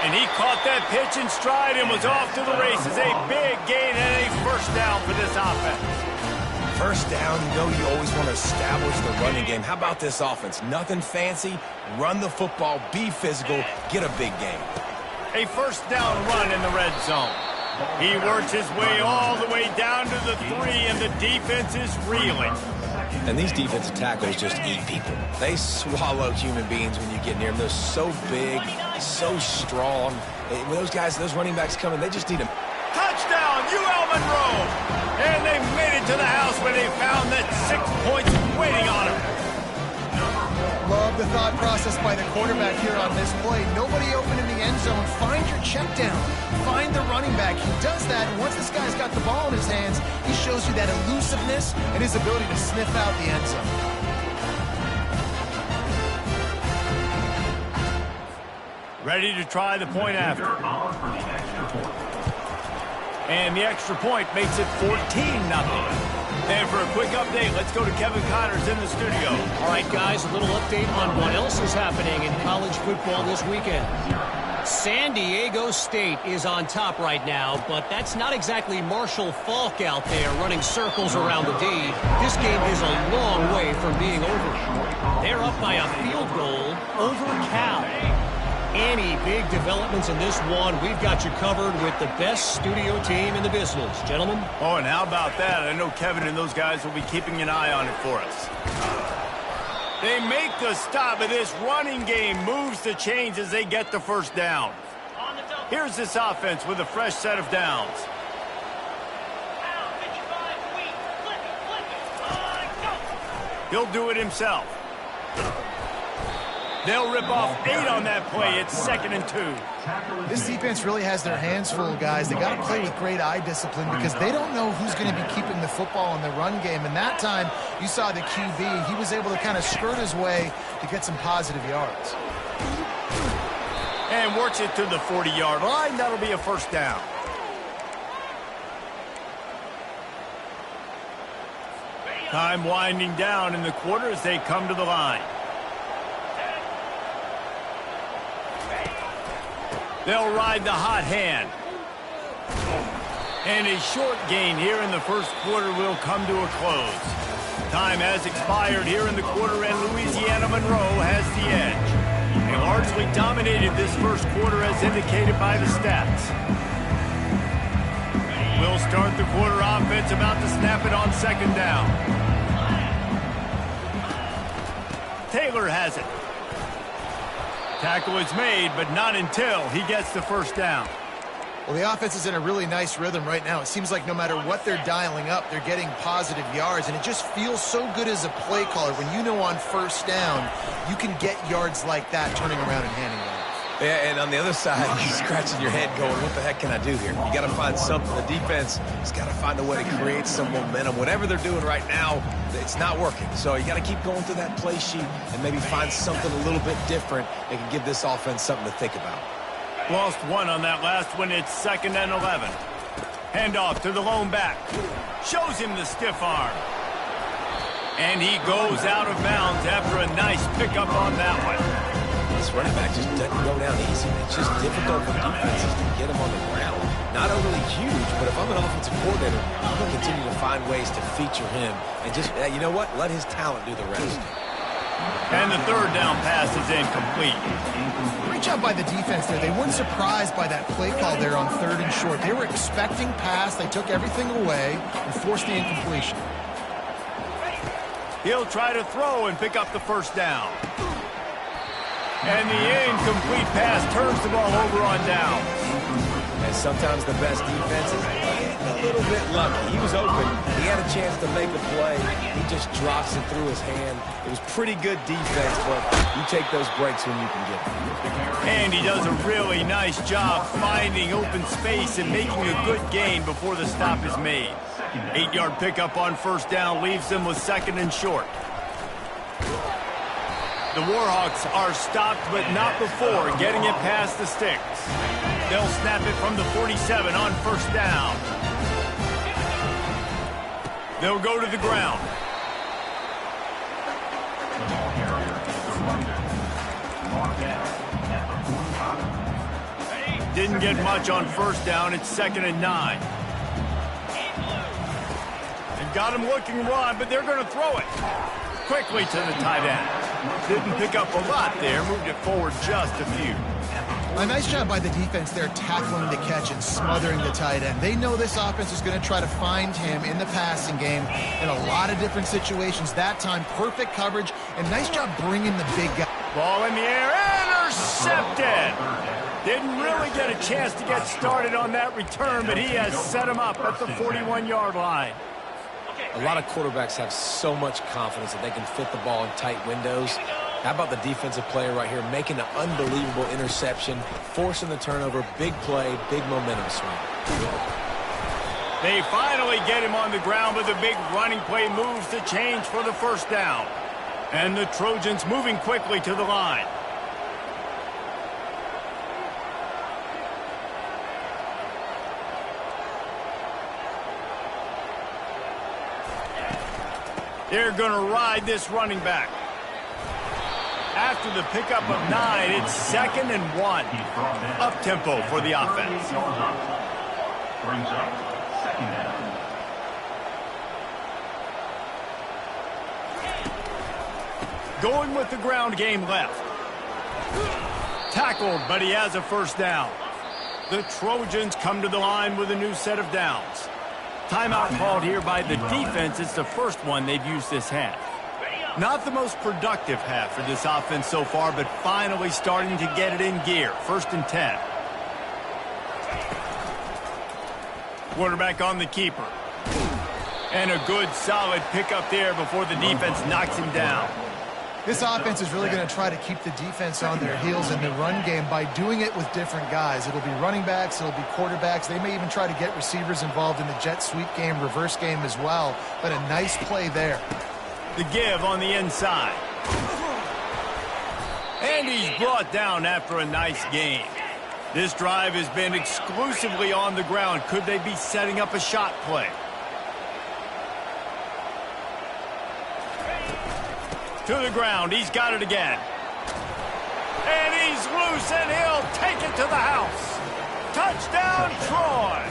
S1: And he caught that pitch in stride and was off to the races. A big gain and a 1st down for this offense.
S3: 1st down, you know you always want to establish the running game. How about this offense? Nothing fancy. Run the football, be physical, get a big gain.
S1: A 1st down run in the red zone. He works his way all the way down to the 3, and the defense is reeling.
S3: And these defensive tackles just eat people. They swallow human beings when you get near them. They're so big, so strong. When those guys, those running backs come in, they just need them.
S1: Touchdown, UL Monroe! And they made it to the house where they found that 6 points waiting on them.
S2: Love the thought process by the quarterback here on this play. Nobody open in the end zone. Find your check down. Find the running back. He does that, and once this guy's got the ball in his hands, he shows you that elusiveness and his ability to sniff out the end zone.
S1: Ready to try the point after. And the extra point makes it 14-0. And for a quick update, let's go to Kevin Connors in the studio.
S4: All right, guys, a little update on what else is happening in college football this weekend. San Diego State is on top right now, but that's not exactly Marshall Faulk out there running circles around the D. This game is a long way from being over. They're up by a field goal over Cal. Any big developments in this one, we've got you covered with the best studio team in the business. Gentlemen?
S1: Oh, and how about that? I know Kevin and those guys will be keeping an eye on it for us. They make the stop, but this running game moves the chains as they get the first down. Here's this offense with a fresh set of downs. He'll do it himself. They'll rip off 8 on that play. It's 2nd and 2.
S2: This defense really has their hands full, guys. They got to play with great eye discipline because they don't know who's going to be keeping the football in the run game. And that time, you saw the QB. He was able to kind of skirt his way to get some positive yards.
S1: And works it to the 40-yard line. That'll be a first down. Time winding down in the quarter as they come to the line. They'll ride the hot hand. And a short gain here in the first quarter will come to a close. Time has expired here in the quarter, and Louisiana Monroe has the edge. They largely dominated this first quarter as indicated by the stats. We'll start the quarter offense about to snap it on 2nd down. Taylor has it. Tackle is made, but not until he gets the first down.
S2: Well, the offense is in a really nice rhythm right now. It seems like no matter what they're dialing up, they're getting positive yards, and it just feels so good as a play caller when you know on first down you can get yards like that turning around and handing it off.
S3: Yeah, and on the other side, you're scratching your head going, what the heck can I do here? You got to find something. The defense has got to find a way to create some momentum. Whatever they're doing right now, it's not working. So you got to keep going through that play sheet and maybe find something a little bit different that can give this offense something to think about.
S1: Lost 1 on that last one. It's 2nd and 11. Handoff to the lone back. Shows him the stiff arm. And he goes out of bounds after a nice pickup on that one.
S3: This running back just doesn't go down easy. It's just difficult for defenses to get him on the ground. Not overly huge, but if I'm an offensive coordinator, I'm going to continue to find ways to feature him. And just, you know what? Let his talent do the rest.
S1: And the 3rd down pass is incomplete.
S2: Great job by the defense there. They weren't surprised by that play call there on 3rd and short. They were expecting pass. They took everything away and forced the incompletion.
S1: He'll try to throw and pick up the first down. And the incomplete pass turns the ball over on down.
S3: And sometimes the best defense is a little bit lucky. He was open. He had a chance to make a play. He just drops it through his hand. It was pretty good defense, but you take those breaks when you can get them.
S1: And he does a really nice job finding open space and making a good gain before the stop is made. 8-yard pickup on first down leaves them with 2nd and short. The Warhawks are stopped, but not before getting it past the sticks. They'll snap it from the 47 on first down. They'll go to the ground. Didn't get much on first down. It's 2nd and 9. They've got him looking run, but they're going to throw it quickly to the tight end. Didn't pick up a lot there, moved it forward just a few.
S2: A nice job by the defense there tackling the catch and smothering the tight end. They know this offense is going to try to find him in the passing game in a lot of different situations. That time, perfect coverage, and nice job bringing the big guy.
S1: Ball in the air, intercepted! Didn't really get a chance to get started on that return, but he has set him up at the 41-yard line.
S3: A lot of quarterbacks have so much confidence that they can fit the ball in tight windows. How about the defensive player right here making an unbelievable interception, forcing the turnover, big play, big momentum swing.
S1: They finally get him on the ground, but the big running play moves the change for the first down. And the Trojans moving quickly to the line. They're going to ride this running back. After the pickup of 9, it's 2nd and 1. Up-tempo for the offense.
S5: Brings up 2nd down.
S1: Going with the ground game left. Tackled, but he has a first down. The Trojans come to the line with a new set of downs. Timeout called here by the defense. It's the first one they've used this half. Not the most productive half for this offense so far, but finally starting to get it in gear. 1st and 10. Quarterback on the keeper. And a good, solid pickup there before the defense knocks him down.
S2: This offense is really going to try to keep the defense on their heels in the run game by doing it with different guys. It'll be running backs, it'll be quarterbacks. They may even try to get receivers involved in the jet sweep game, reverse game as well. But a nice play there.
S1: The give on the inside. And he's brought down after a nice gain. This drive has been exclusively on the ground. Could they be setting up a shot play? To the ground. He's got it again. And he's loose, and he'll take it to the house. Touchdown, Troy.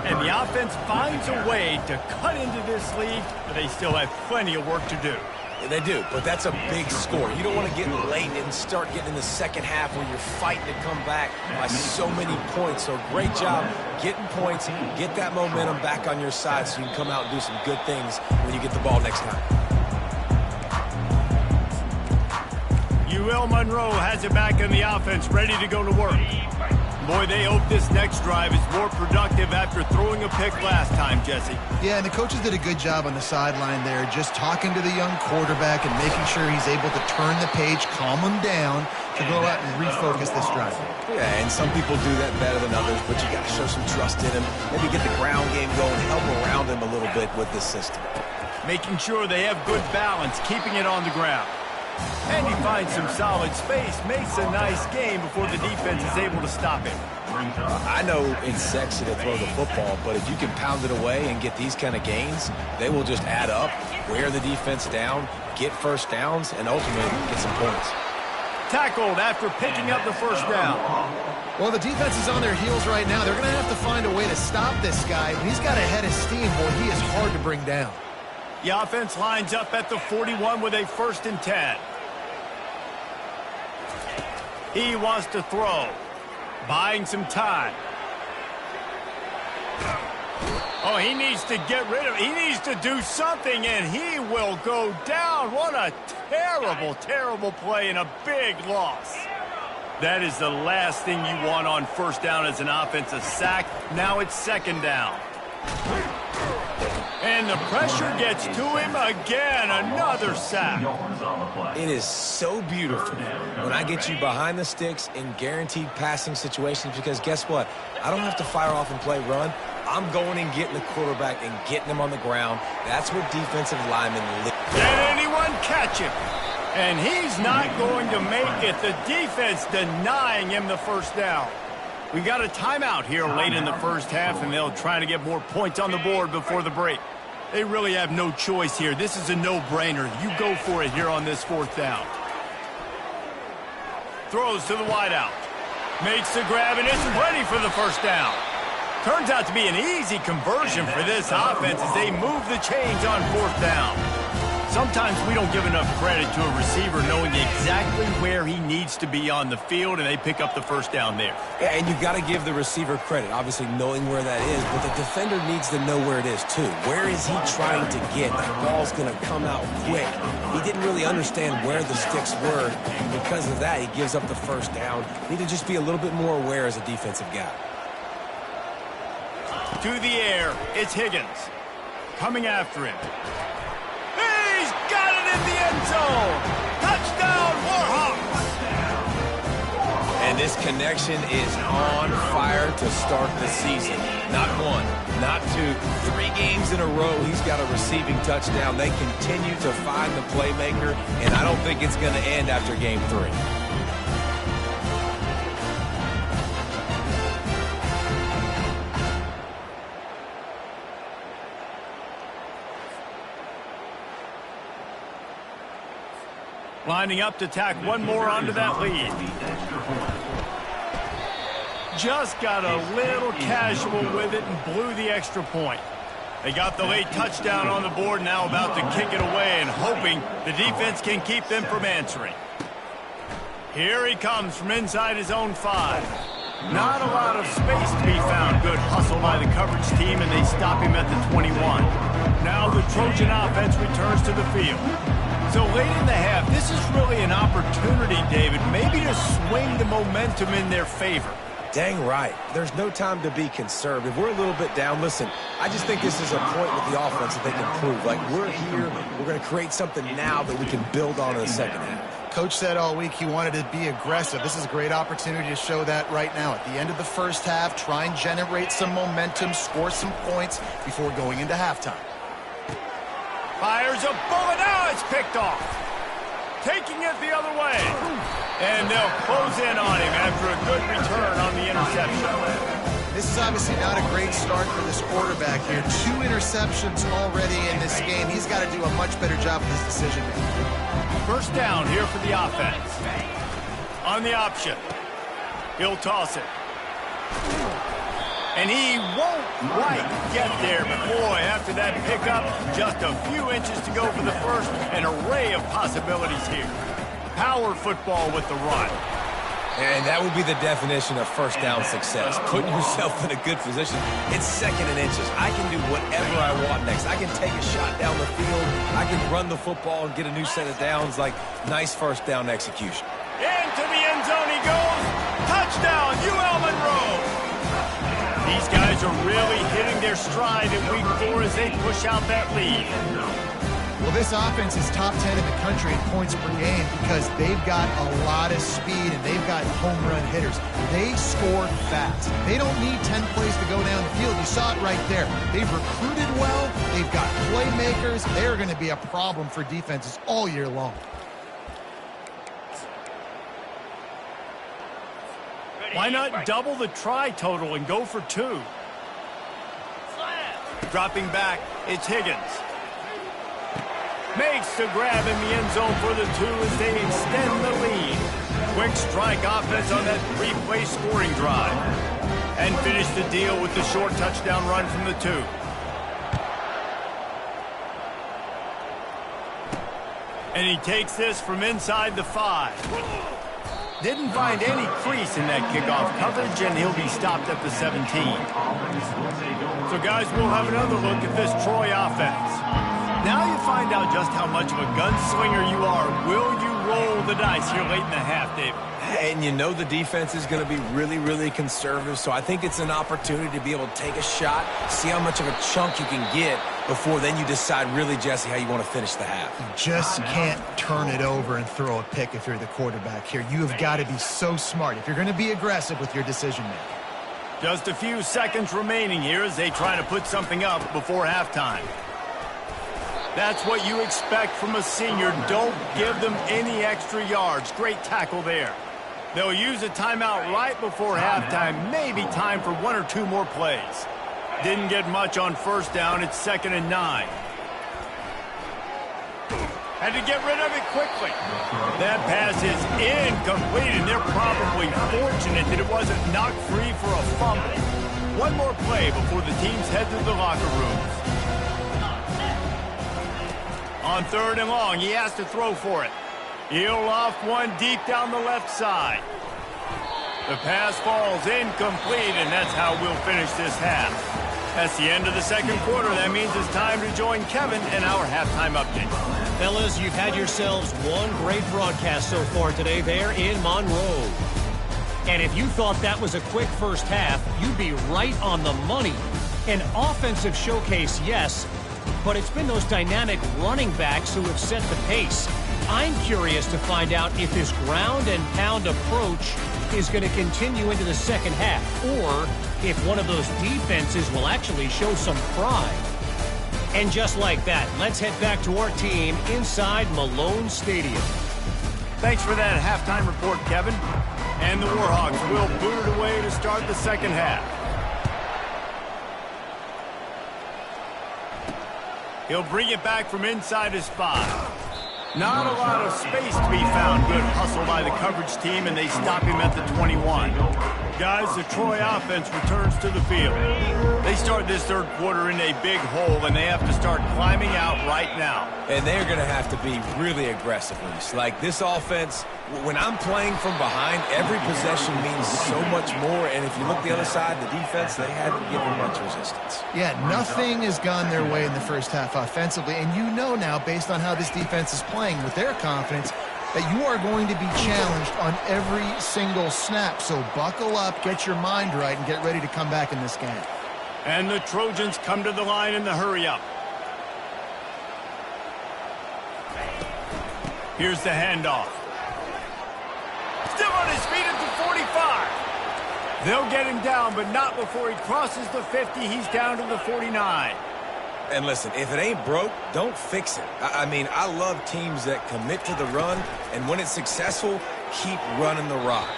S1: And the offense finds a way to cut into this lead, but they still have plenty of work to do.
S3: Yeah, they do, but that's a big score. You don't want to get late and start getting in the second half where you're fighting to come back by so many points. So great job getting points, get that momentum back on your side so you can come out and do some good things when you get the ball next time.
S1: UL Monroe has it back in the offense, ready to go to work. Boy, they hope this next drive is more productive after throwing a pick last time, Jesse.
S2: Yeah, and the coaches did a good job on the sideline there, just talking to the young quarterback and making sure he's able to turn the page, calm him down, to go out and refocus this drive.
S3: Yeah, and some people do that better than others, but you got to show some trust in him. Maybe get the ground game going, help around him a little bit with this system.
S1: Making sure they have good balance, keeping it on the ground. And he finds some solid space, makes a nice game before the defense is able to stop him.
S3: I know it's sexy to throw the football, but if you can pound it away and get these kind of gains, they will just add up, wear the defense down, get first downs, and ultimately get some points.
S1: Tackled after picking up the first down.
S2: Well, the defense is on their heels right now. They're going to have to find a way to stop this guy. When he's got a head of steam, boy, he is hard to bring down.
S1: The offense lines up at the 41 with a 1st and 10. He wants to throw. Buying some time. Oh, he needs to get rid of it. He needs to do something, and he will go down. What a terrible, terrible play and a big loss. That is the last thing you want on first down as an offense, a sack. Now it's 2nd down. And the pressure gets to him again. Another sack.
S3: It is so beautiful when I get you behind the sticks in guaranteed passing situations because guess what? I don't have to fire off and play run. I'm going and getting the quarterback and getting him on the ground. That's what defensive linemen live.
S1: Can anyone catch him? And he's not going to make it. The defense denying him the first down. We got a timeout here late in the first half, and they'll try to get more points on the board before the break. They really have no choice here. This is a no-brainer. You go for it here on this 4th down. Throws to the wideout. Makes the grab, and it's ready for the first down. Turns out to be an easy conversion for this offense as they move the chains on 4th down. Sometimes we don't give enough credit to a receiver knowing exactly where he needs to be on the field, and they pick up the first down there.
S3: Yeah, and you've got to give the receiver credit, obviously knowing where that is, but the defender needs to know where it is too. Where is he trying to get? That ball's going to come out quick. He didn't really understand where the sticks were, and because of that, he gives up the first down. Need to just be a little bit more aware as a defensive guy.
S1: To the air, it's Higgins. Coming after him. He's got it in the end zone. Touchdown, Warhawks.
S3: And this connection is on fire to start the season. Not one, not two, 3 games in a row he's got a receiving touchdown. They continue to find the playmaker, and I don't think it's going to end after game 3.
S1: Lining up to tack one more onto that lead. Just got a little casual with it and blew the extra point. They got the late touchdown on the board, now about to kick it away and hoping the defense can keep them from answering. Here he comes from inside his own 5. Not a lot of space to be found. Good hustle by the coverage team, and they stop him at the 21. Now the Trojan offense returns to the field. So late in the half, this is really an opportunity, David, maybe to swing the momentum in their favor.
S3: Dang right. There's no time to be conservative. We're a little bit down. Listen, I just think this is a point with the offense that they can prove. Like, we're here, we're going to create something now that we can build on in the second half.
S2: Coach said all week he wanted to be aggressive. This is a great opportunity to show that right now. At the end of the first half, try and generate some momentum, score some points before going into halftime.
S1: Fires a bullet. Now it's picked off. Taking it the other way. And they'll close in on him after a good return on the interception.
S2: This is obviously not a great start for this quarterback here. 2 interceptions already in this game. He's got to do a much better job with his decision-making.
S1: First down here for the offense. On the option. He'll toss it. And he won't quite get there, but boy, after that pickup, just a few inches to go for the first. An array of possibilities here. Power football with the run.
S3: And that would be the definition of first down success. Putting yourself in a good position. It's second and inches. I can do whatever I want next. I can take a shot down the field. I can run the football and get a new set of downs. Like, nice first down execution.
S1: Into the end zone he goes. Touchdown, UL Monroe. These guys are really hitting their stride in week 4 as they push out that lead.
S2: Well, this offense is top 10 in the country in points per game because they've got a lot of speed and they've got home run hitters. They score fast. They don't need 10 plays to go down the field. You saw it right there. They've recruited well. They've got playmakers. They're going to be a problem for defenses all year long.
S1: Why not double the try total and go for 2? Dropping back, it's Higgins. Makes the grab in the end zone for the 2 as they extend the lead. Quick strike offense on that 3-play scoring drive. And finish the deal with the short touchdown run from the 2. And he takes this from inside the 5. Didn't find any crease in that kickoff coverage, and he'll be stopped at the 17. So, guys, we'll have another look at this Troy offense. Now you find out just how much of a gunslinger you are. Will you roll the dice here late in the half, David?
S3: And you know the defense is going to be really, really conservative, so I think it's an opportunity to be able to take a shot, see how much of a chunk you can get before then you decide really, Jesse, how you want to finish the half.
S2: You just can't turn it over and throw a pick if you're the quarterback here. You have got to be so smart if you're going to be aggressive with your decision-making.
S1: Just a few seconds remaining here as they try to put something up before halftime. That's what you expect from a senior. Don't give them any extra yards. Great tackle there. They'll use a timeout right before halftime. Maybe time for 1 or 2 more plays. Didn't get much on first down. It's 2nd and 9. Had to get rid of it quickly. That pass is incomplete, and they're probably fortunate that it wasn't knocked free for a fumble. One more play before the teams head to the locker rooms. On 3rd and long, he has to throw for it. He'll loft one deep down the left side. The pass falls incomplete, and that's how we'll finish this half. That's the end of the 2nd quarter. That means it's time to join Kevin and our halftime update.
S4: Fellas, you've had yourselves one great broadcast so far today there in Monroe. And if you thought that was a quick first half, you'd be right on the money. An offensive showcase, yes, but it's been those dynamic running backs who have set the pace. I'm curious to find out if this ground and pound approach is going to continue into the second half, or if one of those defenses will actually show some pride. And just like that, let's head back to our team inside Malone Stadium.
S1: Thanks for that halftime report, Kevin. And the Warhawks will boot it away to start the second half. He'll bring it back from inside his spot. Not a lot of space to be found. Good hustle by the coverage team, and they stop him at the 21. Guys, the Troy offense returns to the field. They start this third quarter in a big hole, and they have to start climbing out right now.
S3: And they're going to have to be really aggressive. Like this offense, when I'm playing from behind, every possession means so much more. And if you look the other side, the defense, they haven't given much resistance.
S2: Yeah, nothing has gone their way in the first half offensively. And you know now, based on how this defense is playing with their confidence, that you are going to be challenged on every single snap. So buckle up, get your mind right, and get ready to come back in this game.
S1: And the Trojans come to the line in the hurry-up. Here's the handoff. Still on his feet at the 45. They'll get him down, but not before he crosses the 50. He's down to the 49.
S3: And listen, if it ain't broke, don't fix it. I mean, I love teams that commit to the run, and when it's successful, keep running the rock.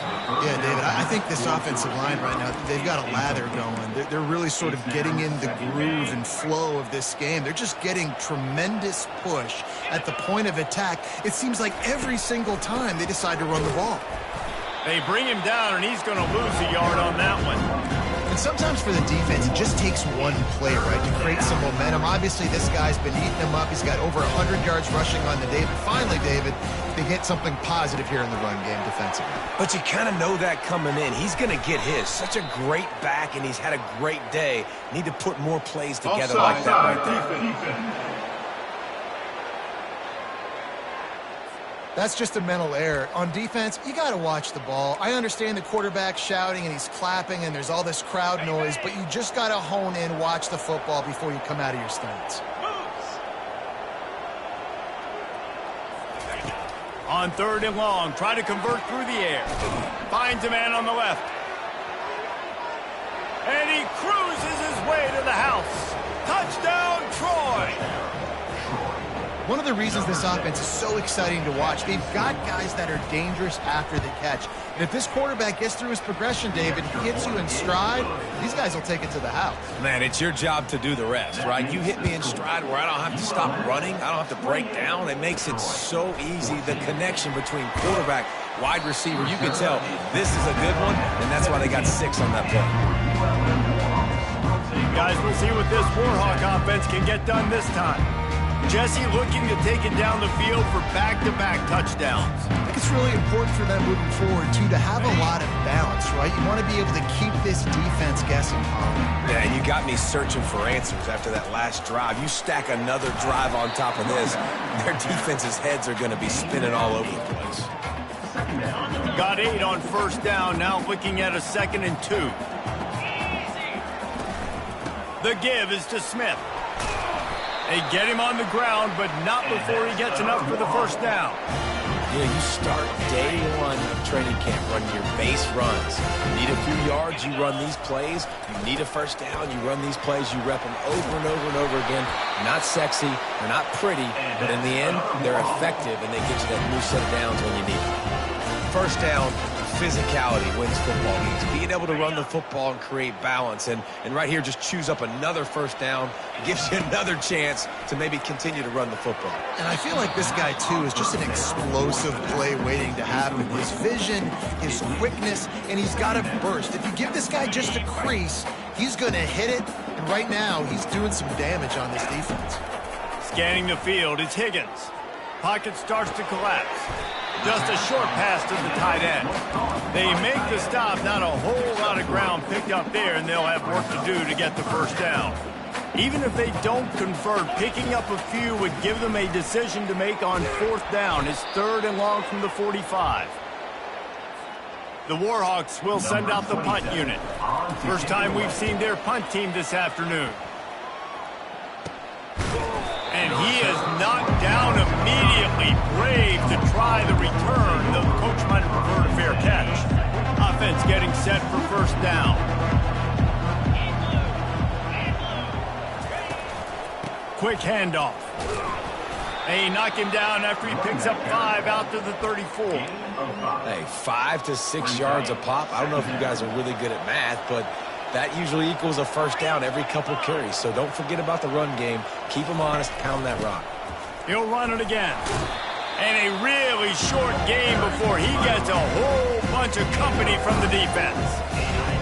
S2: Yeah, David, I think this offensive line right now, they've got a lather going. They're really sort of getting in the groove and flow of this game. They're just getting tremendous push at the point of attack. It seems like every single time they decide to run the ball.
S1: They bring him down, and he's going to lose a yard on that one.
S2: And sometimes for the defense, it just takes one play, right, to create some momentum. Obviously, this guy's been eating them up. He's got over 100 yards rushing on the day. But finally, David, they get something positive here in the run game defensively.
S3: But you kind of know that coming in. He's going to get his. Such a great back, and he's had a great day. Need to put more plays together like that right there.
S2: That's just a mental error. On defense, you got to watch the ball. I understand the quarterback shouting and he's clapping and there's all this crowd noise, but you just got to hone in, watch the football before you come out of your stance.
S1: On 3rd and long, try to convert through the air. Finds a man on the left. And he cruises his way to the house. Touchdown, Troy!
S2: One of the reasons this offense is so exciting to watch, they've got guys that are dangerous after the catch. And if this quarterback gets through his progression, David, he hits you in stride, these guys will take it to the house.
S3: Man, it's your job to do the rest, right? You hit me in stride where I don't have to stop running. I don't have to break down. It makes it so easy. The connection between quarterback, wide receiver, you can tell this is a good one, and that's why they got 6 on that play.
S1: Guys, we'll see what this Warhawk offense can get done this time. Jesse looking to take it down the field for back-to-back touchdowns.
S2: I think it's really important for them moving forward, too, to have a lot of balance, right? You want to be able to keep this defense guessing.
S3: Yeah, and you got me searching for answers after that last drive. You stack another drive on top of this, their defense's heads are going to be spinning all over the place.
S1: Got 8 on 1st down, now looking at a 2nd and 2. The give is to Smith. They get him on the ground, but not before he gets enough for the 1st down.
S3: Yeah, you start day 1 of training camp running your base runs. You need a few yards, you run these plays. You need a 1st down, you run these plays. You rep them over and over and over again. Not sexy, they're not pretty, but in the end, they're effective, and they get you that new set of downs when you need it. 1st down, physicality wins football games. Being able to run the football and create balance. And right here, just choose up another 1st down. Gives you another chance to maybe continue to run the football.
S2: And I feel like this guy, too, is just an explosive play waiting to happen. His vision, his quickness, and he's got a burst. If you give this guy just a crease, he's going to hit it. And right now, he's doing some damage on this defense.
S1: Scanning the field, it's Higgins. Pocket starts to collapse. Just a short pass to the tight end. They make the stop, not a whole lot of ground picked up there, and they'll have work to do to get the 1st down. Even if they don't convert, picking up a few would give them a decision to make on 4th down. It's 3rd and long from the 45. The Warhawks will send out the punt unit. First time we've seen their punt team this afternoon. And he is knocked down immediately. Brave to try the return, though the coach might have preferred a fair catch. Offense getting set for 1st down. Quick handoff. They knock him down after he picks up 5 out to the 34.
S3: Hey, 5 to 6 yards a pop. I don't know if you guys are really good at math, but that usually equals a 1st down every couple carries. So don't forget about the run game. Keep them honest, pound that rock.
S1: He'll run it again. And a really short game before he gets a whole bunch of company from the defense.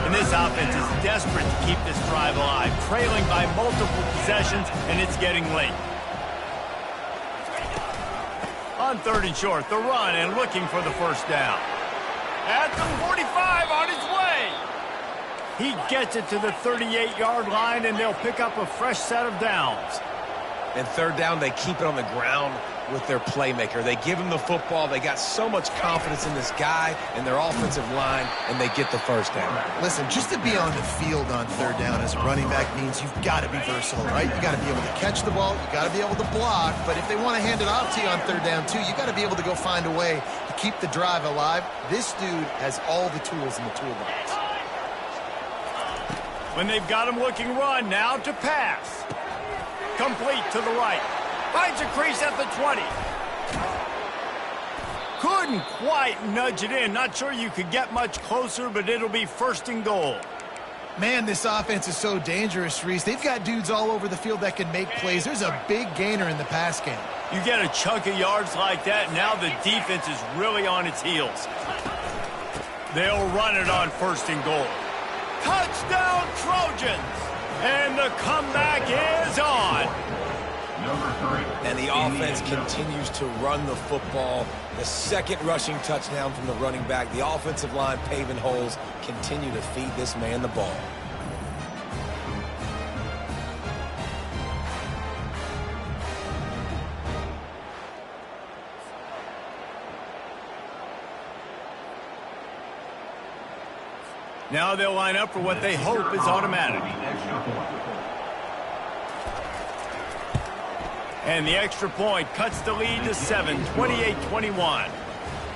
S1: And this offense is desperate to keep this drive alive, trailing by multiple possessions, and it's getting late. On 3rd and short, the run and looking for the first down. At the 45, on his way. He gets it to the 38-yard line, and they'll pick up a fresh set of downs.
S3: And 3rd down, they keep it on the ground with their playmaker. They give him the football. They got so much confidence in this guy and their offensive line, and they get the first down.
S2: Listen, just to be on the field on 3rd down as a running back means you've got to be versatile, right? You got to be able to catch the ball. You got to be able to block. But if they want to hand it off to you on 3rd down, too, you got to be able to go find a way to keep the drive alive. This dude has all the tools in the toolbox.
S1: When they've got him looking run, now to pass. Complete to the right. Finds a crease at the 20. Couldn't quite nudge it in. Not sure you could get much closer, but it'll be 1st and goal.
S2: Man, this offense is so dangerous, Reese. They've got dudes all over the field that can make plays. There's a big gainer in the pass game.
S1: You get a chunk of yards like that, now the defense is really on its heels. They'll run it on 1st and goal. Touchdown, Trojans! And the comeback is on.
S3: And the offense continues to run the football. The 2nd rushing touchdown from the running back. The offensive line paving holes. Continue to feed this man the ball.
S1: Now they'll line up for what they hope is automatic. And the extra point cuts the lead to 7, 28-21.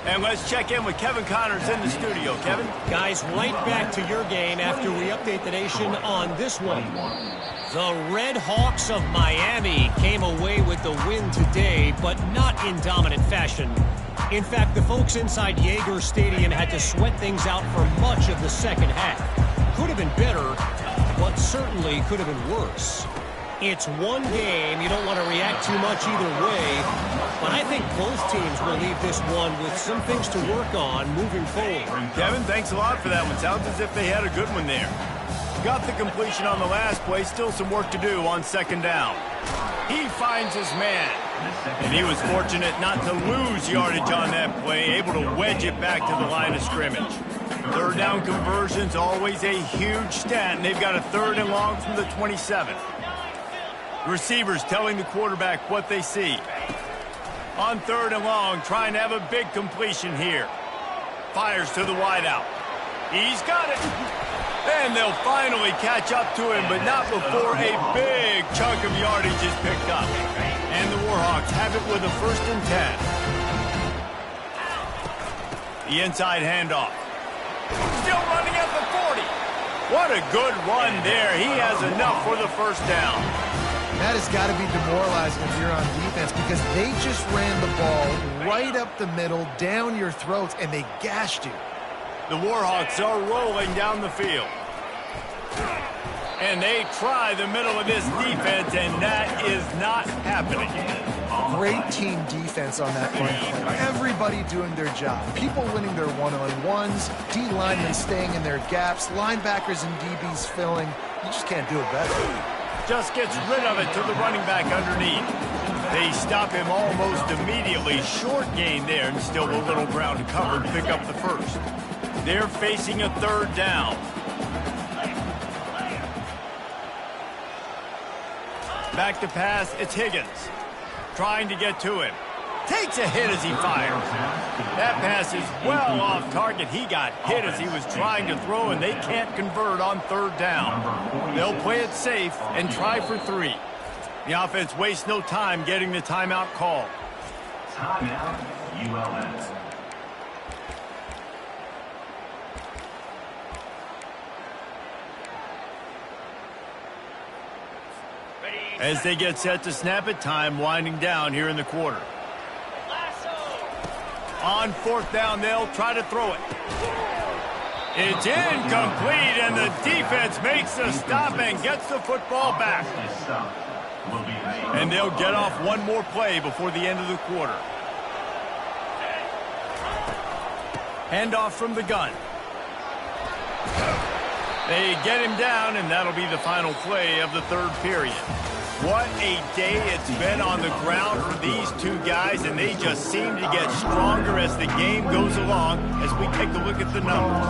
S1: And let's check in with Kevin Connors in the studio. Kevin?
S4: Guys, right back to your game after we update the nation on this one. The Red Hawks of Miami came away with the win today, but not in dominant fashion. In fact, the folks inside Yager Stadium had to sweat things out for much of the second half. Could have been better, but certainly could have been worse. It's one game. You don't want to react too much either way, but I think both teams will leave this one with some things to work on moving forward.
S1: Kevin, thanks a lot for that one. Sounds as if they had a good one there. Got the completion on the last play. Still some work to do on 2nd down. He finds his man. And he was fortunate not to lose yardage on that play, able to wedge it back to the line of scrimmage. 3rd down conversion's always a huge stat, and they've got a 3rd and long from the 27. Receivers telling the quarterback what they see. On 3rd and long, trying to have a big completion here. Fires to the wideout. He's got it. And they'll finally catch up to him, but not before a big chunk of yardage is picked up. And the Warhawks have it with a 1st and 10. The inside handoff. Still running at the 40. What a good run there. He has enough for the 1st down.
S2: That has got to be demoralizing if you're on defense because they just ran the ball right up the middle, down your throats, and they gashed you.
S1: The Warhawks are rolling down the field. And they try the middle of this defense, and that is not happening.
S2: Great team defense on that run play. Everybody doing their job. People winning their one-on-ones, D linemen staying in their gaps, linebackers and DBs filling. You just can't do it better.
S1: Just gets rid of it to the running back underneath. They stop him almost immediately. Short gain there, and still a little ground to cover to pick up the 1st. They're facing a 3rd down. Back to pass, it's Higgins. Trying to get to him. Takes a hit as he fires. That pass is well off target. He got hit as he was trying to throw, and they can't convert on 3rd down. They'll play it safe and try for 3. The offense wastes no time getting the timeout called.
S5: Timeout, ULS.
S1: As they get set to snap it, time winding down here in the quarter. On 4th down, they'll try to throw it. It's incomplete, and the defense makes the stop and gets the football back. And they'll get off one more play before the end of the quarter. Handoff from the gun. They get him down, and that'll be the final play of the third period. What a day it's been on the ground for these two guys, and they just seem to get stronger as the game goes along as we take a look at the numbers.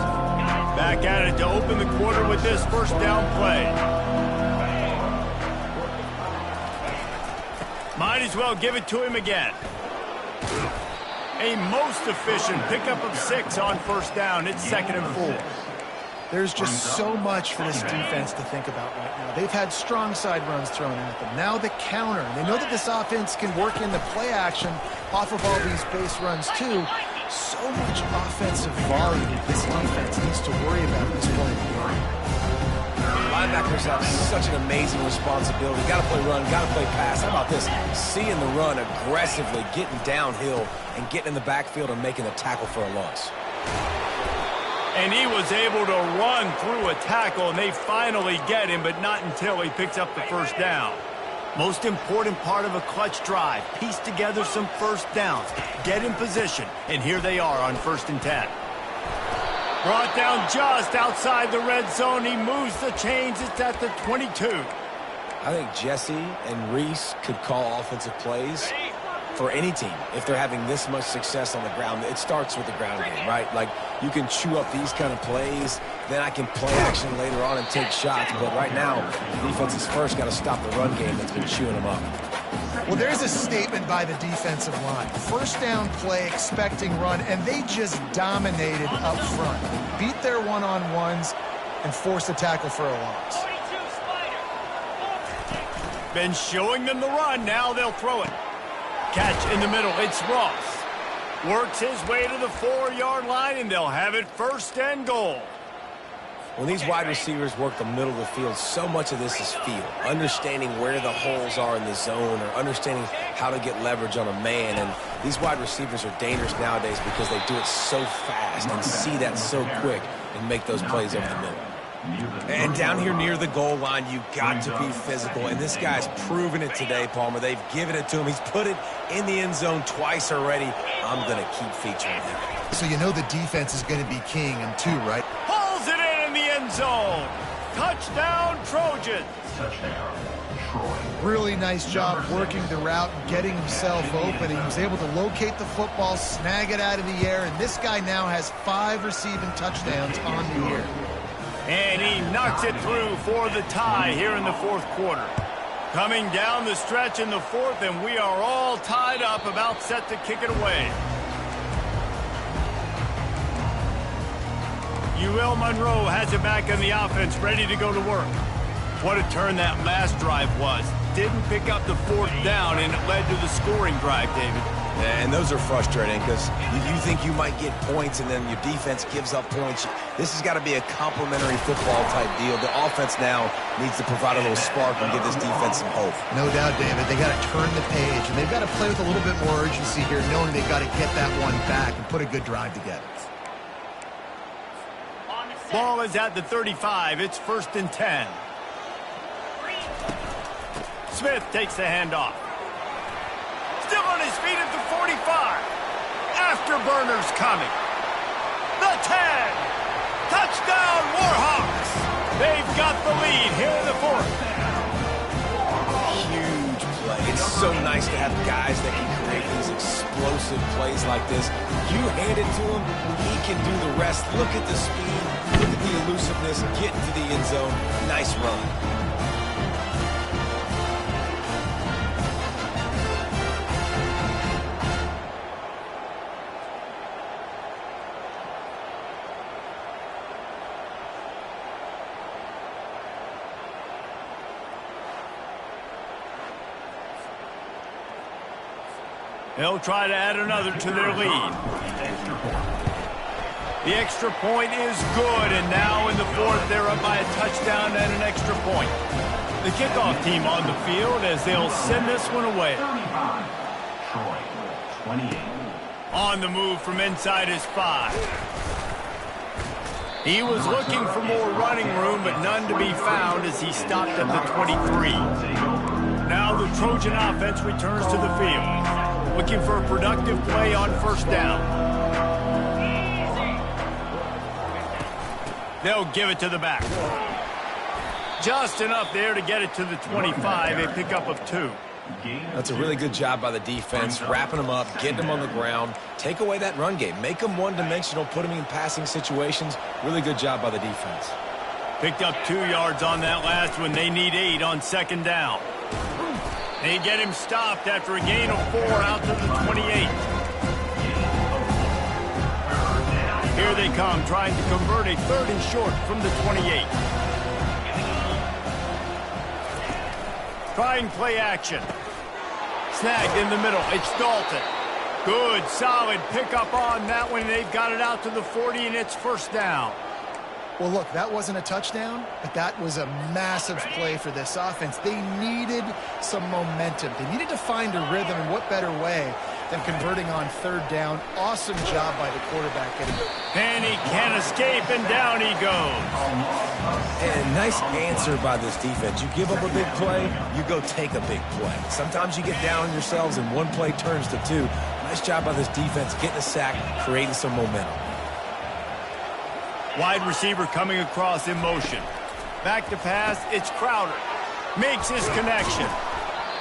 S1: Back at it to open the quarter with this first down play. Might as well give it to him again. A most efficient pickup of 6 on first down. It's 2nd and 4.
S2: There's just so much for this defense to think about right now. They've had strong side runs thrown at them. Now the counter. And they know that this offense can work in the play action off of all these base runs too. So much offensive volume this defense needs to worry about at this point in the game.
S3: Linebackers have such an amazing responsibility. Got to play run, got to play pass. How about this? Seeing the run aggressively, getting downhill, and getting in the backfield and making a tackle for a loss.
S1: And he was able to run through a tackle, and they finally get him, but not until he picks up the first down. Most important part of a clutch drive, piece together some first downs, get in position, and here they are on 1st and 10. Brought down just outside the red zone. He moves the chains. It's at the 22.
S3: I think Jesse and Reese could call offensive plays for any team if they're having this much success on the ground. It starts with the ground game, right? Like, you can chew up these kind of plays, then I can play action later on and take shots. But right now, the defense has first got to stop the run game that's been chewing them up.
S2: Well, there's a statement by the defensive line. First down play, expecting run, and they just dominated up front. Beat their one-on-ones and forced a tackle for a loss.
S1: Been showing them the run. Now they'll throw it. Catch in the middle. It's Ross. Works his way to the 4-yard line, and they'll have it 1st and goal.
S3: When these wide receivers work the middle of the field, so much of this is feel. Understanding where the holes are in the zone or understanding how to get leverage on a man. And these wide receivers are dangerous nowadays because they do it so fast and see that so quick and make those plays over the middle. And down here near the goal line, you've got to be physical. And this guy's proven it today, Palmer. They've given it to him. He's put it in the end zone twice already. I'm going to keep featuring him.
S2: So you know the defense is going to be king in 2, right?
S1: Pulls it in the end zone. Touchdown, Trojans.
S5: Touchdown, Troy.
S2: Really nice job working the route and getting himself open. He was able to locate the football, snag it out of the air, and this guy now has 5 receiving touchdowns on the year.
S1: And he knocks it through for the tie here in the 4th quarter. Coming down the stretch in the 4th, and we are all tied up, about set to kick it away. UL Monroe has it back in the offense, ready to go to work. What a turn that last drive was. Didn't pick up the 4th down, and it led to the scoring drive, David.
S3: And those are frustrating because you think you might get points and then your defense gives up points. This has got to be a complementary football type deal. The offense now needs to provide a little spark and give this defense some hope.
S2: No doubt, David. They got to turn the page, and they've got to play with a little bit more urgency here, knowing they've got to get that one back and put a good drive together.
S1: Ball is at the 35. It's 1st and 10. Smith takes the handoff. Still on his feet at the 45. Afterburners coming. The 10. Touchdown, Warhawks. They've got the lead here in the 4th.
S3: Huge play. It's so nice to have guys that can create these explosive plays like this. You hand it to him, he can do the rest. Look at the speed. Look at the elusiveness. Get into the end zone. Nice run.
S1: They'll try to add another to their lead. The extra point is good, and now in the 4th, they're up by a touchdown and an extra point. The kickoff team on the field as they'll send this one away.
S5: 35, Troy, 28.
S1: On the move from inside his 5. He was looking for more running room, but none to be found as he stopped at the 23. Now the Trojan offense returns to the field, looking for a productive play on 1st down. They'll give it to the back. Just enough there to get it to the 25, a pickup of 2.
S3: That's a really good job by the defense, wrapping them up, getting them on the ground. Take away that run game. Make them one-dimensional, put them in passing situations. Really good job by the defense.
S1: Picked up 2 yards on that last one. They need 8 on 2nd down. They get him stopped after a gain of 4 out to the 28. Here they come, trying to convert a 3rd and short from the 28. Trying play action. Snagged in the middle. It's Dalton. Good, solid pickup on that one. They've got it out to the 40, and it's 1st down.
S2: Well, look, that wasn't a touchdown, but that was a massive play for this offense. They needed some momentum. They needed to find a rhythm, and what better way than converting on 3rd down. Awesome job by the quarterback.
S1: And he can't escape, and down he goes.
S3: And nice answer by this defense. You give up a big play, you go take a big play. Sometimes you get down on yourselves, and 1 play turns to 2. Nice job by this defense, getting a sack, creating some momentum.
S1: Wide receiver coming across in motion. Back to pass, it's Crowder. Makes his connection.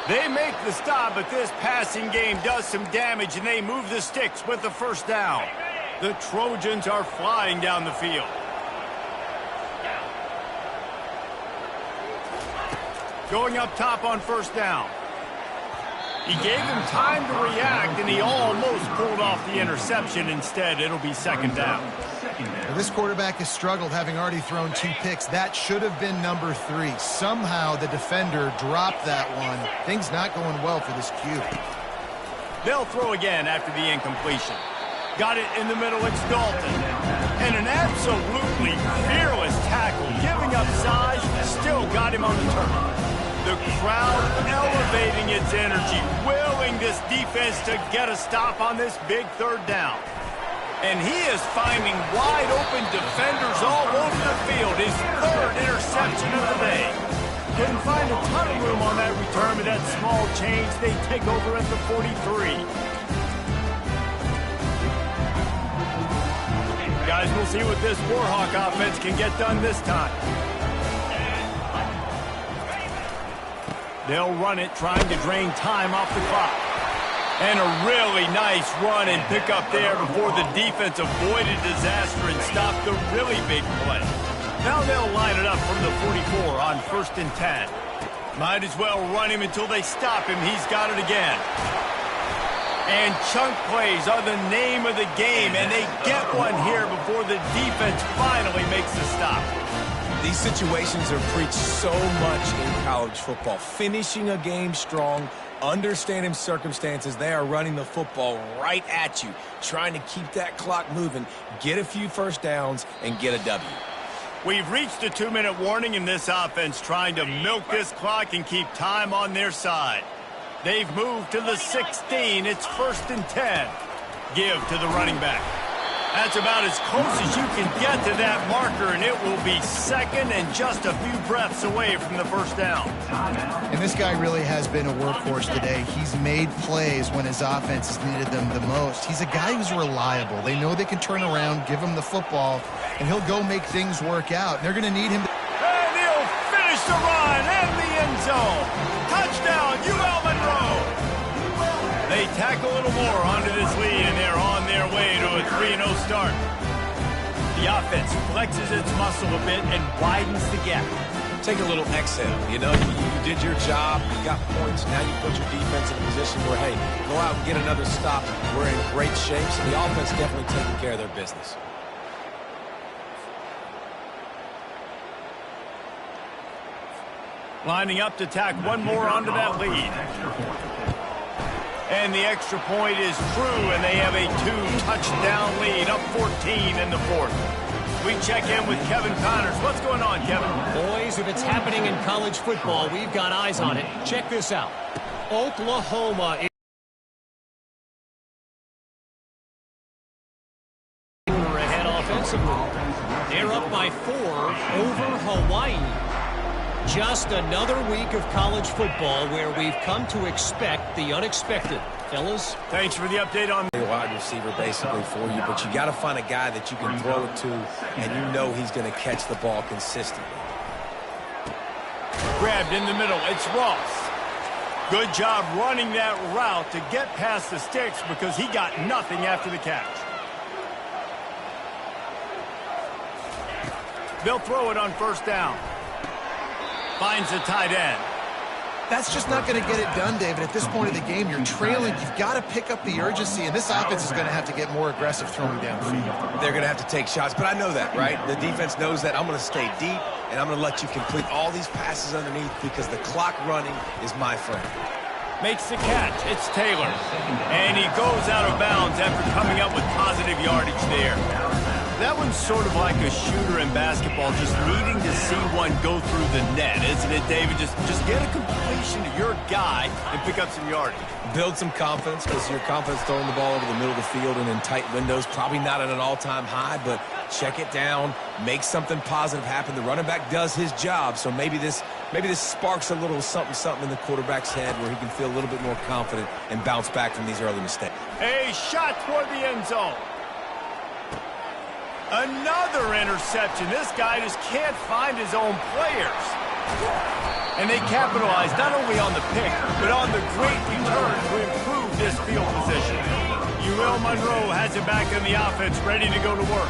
S1: They make the stop, but this passing game does some damage, and they move the sticks with the 1st down. The Trojans are flying down the field. Going up top on 1st down. He gave him time to react, and he almost pulled off the interception. Instead, it'll be 2nd down.
S2: Well, this quarterback has struggled, having already thrown 2 picks. That should have been number 3. Somehow the defender dropped that one. Things not going well for this Q.
S1: They'll throw again after the incompletion. Got it in the middle, it's Dalton. And an absolutely fearless tackle, giving up size, still got him on the turn. The crowd elevating its energy, willing this defense to get a stop on this big 3rd down. And he is finding wide-open defenders all over the field. His 3rd interception of the day. Couldn't find a ton of room on that return, but that small change, they take over at the 43. Guys, we'll see what this Warhawk offense can get done this time. They'll run it, trying to drain time off the clock. And a really nice run and pick up there before the defense avoided disaster and stopped the really big play. Now they'll line it up from the 44 on 1st and 10. Might as well run him until they stop him. He's got it again. And chunk plays are the name of the game, and they get one here before the defense finally makes the stop.
S3: These situations are preached so much in college football. Finishing a game strong, understanding circumstances. They are running the football right at you, trying to keep that clock moving, get a few 1st downs, and get a W.
S1: We've reached a 2-minute warning in this offense, trying to milk this clock and keep time on their side. They've moved to the 16. It's 1st and 10. Give to the running back. That's about as close as you can get to that marker, and it will be 2nd and just a few breaths away from the 1st down.
S2: And this guy really has been a workhorse today. He's made plays when his offense has needed them the most. He's a guy who's reliable. They know they can turn around, give him the football, and he'll go make things work out. And they're going to need him to...
S1: And he'll finish the run and the end zone. Touchdown, UL Monroe. They tack a little more onto this lead, and they're on their way to a 3-0 start. The offense flexes its muscle a bit and widens the gap.
S3: Take a little exhale. You know, you did your job, you got points, now you put your defense in a position where, hey, go out and get another stop. We're in great shape, so the offense definitely taking care of their business.
S1: Lining up to tack one more onto that lead. And the extra point is true, and they have a 2-touchdown lead, up 14 in the 4th. We check in with Kevin Connors. What's going on, Kevin?
S4: Boys, if it's happening in college football, we've got eyes on it. Check this out. Oklahoma is ahead offensively. They're up by 4 over Hawaii. Just another week of college football where we've come to expect the unexpected. Fellas?
S1: Thanks for the update on...
S3: I wide receiver basically for you, but you got to find a guy that you can throw it to and you know he's going to catch the ball consistently.
S1: Grabbed in the middle. It's Ross. Good job running that route to get past the sticks because he got nothing after the catch. They'll throw it on first down. Finds the tight end.
S2: That's just not going to get it done, David. At this point of the game, you're trailing. You've got to pick up the urgency, and this offense is going to have to get more aggressive throwing downfield.
S3: They're going to have to take shots, but I know that, right? The defense knows that. I'm going to stay deep, and I'm going to let you complete all these passes underneath because the clock running is my friend.
S1: Makes the catch. It's Taylor. And he goes out of bounds after coming up with positive yardage there. That one's sort of like a shooter in basketball, just needing to see one go through the net, isn't it, David? Just get a completion to your guy and pick up some yardage.
S3: Build some confidence because your confidence throwing the ball over the middle of the field and in tight windows, probably not at an all-time high, but check it down, make something positive happen. The running back does his job, so maybe this sparks a little something in the quarterback's head where he can feel a little bit more confident and bounce back from these early mistakes.
S1: A shot toward the end zone. Another interception. This guy just can't find his own players. And they capitalize not only on the pick, but on the great return to improve this field position. Uriel Monroe has it back in the offense, ready to go to work.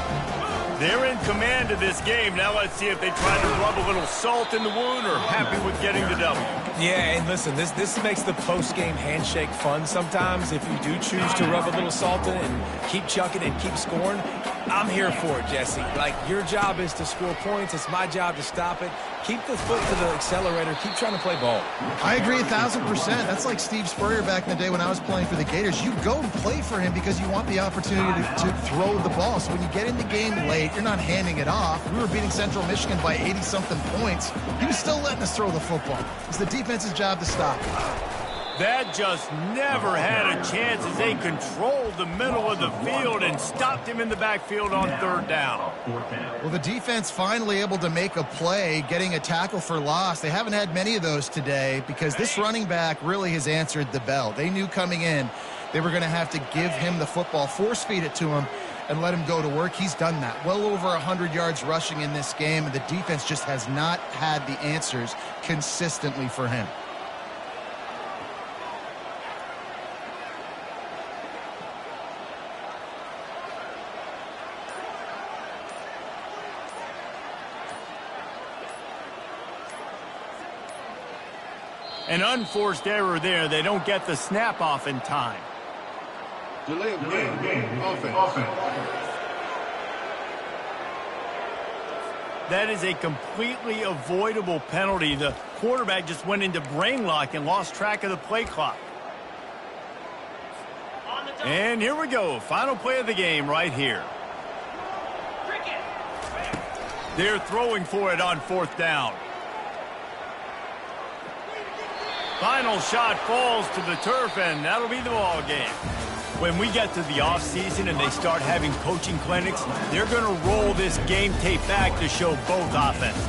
S1: They're in command of this game. Now let's see if they try to rub a little salt in the wound or happy with getting the W.
S3: Yeah, and listen, this makes the post-game handshake fun sometimes. If you do choose to rub a little salt in it and keep chucking and keep scoring, I'm here for it, Jesse. Like, your job is to score points. It's my job to stop it. Keep the foot to the accelerator. Keep trying to play ball.
S2: I agree 1,000%. That's like Steve Spurrier back in the day when I was playing for the Gators. You go and play for him because you want the opportunity to throw the ball. So when you get in the game late, you're not handing it off. We were beating Central Michigan by 80-something points. He was still letting us throw the football. It's the defense's job to stop it.
S1: That just never had a chance as they controlled the middle of the field and stopped him in the backfield on third down.
S2: Well, the defense finally able to make a play, getting a tackle for loss. They haven't had many of those today because this running back really has answered the bell. They knew coming in they were going to have to give him the football, force feed it to him, and let him go to work. He's done that. Well over 100 yards rushing in this game, and the defense just has not had the answers consistently for him.
S1: An unforced error there. They don't get the snap off in time.
S6: Delay of game. Offense.
S1: That is a completely avoidable penalty. The quarterback just went into brain lock and lost track of the play clock. And here we go. Final play of the game right here. They're throwing for it on fourth down. Final shot falls to the turf, and that'll be the ball game. When we get to the offseason and they start having coaching clinics, they're going to roll this game tape back to show both offenses.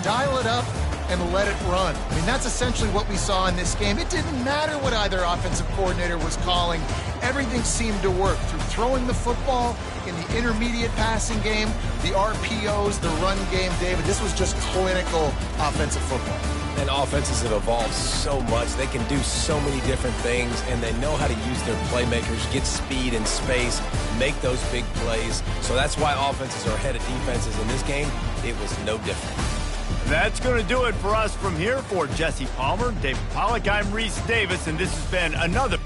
S2: Dial it up and let it run. I mean, that's essentially what we saw in this game. It didn't matter what either offensive coordinator was calling. Everything seemed to work through throwing the football, in the intermediate passing game, the RPOs, the run game, David. This was just clinical offensive football.
S3: And offenses have evolved so much. They can do so many different things, and they know how to use their playmakers, get speed and space, make those big plays. So that's why offenses are ahead of defenses. In this game, it was no different.
S1: That's going to do it for us from here. For Jesse Palmer, David Pollack, I'm Reese Davis, and this has been another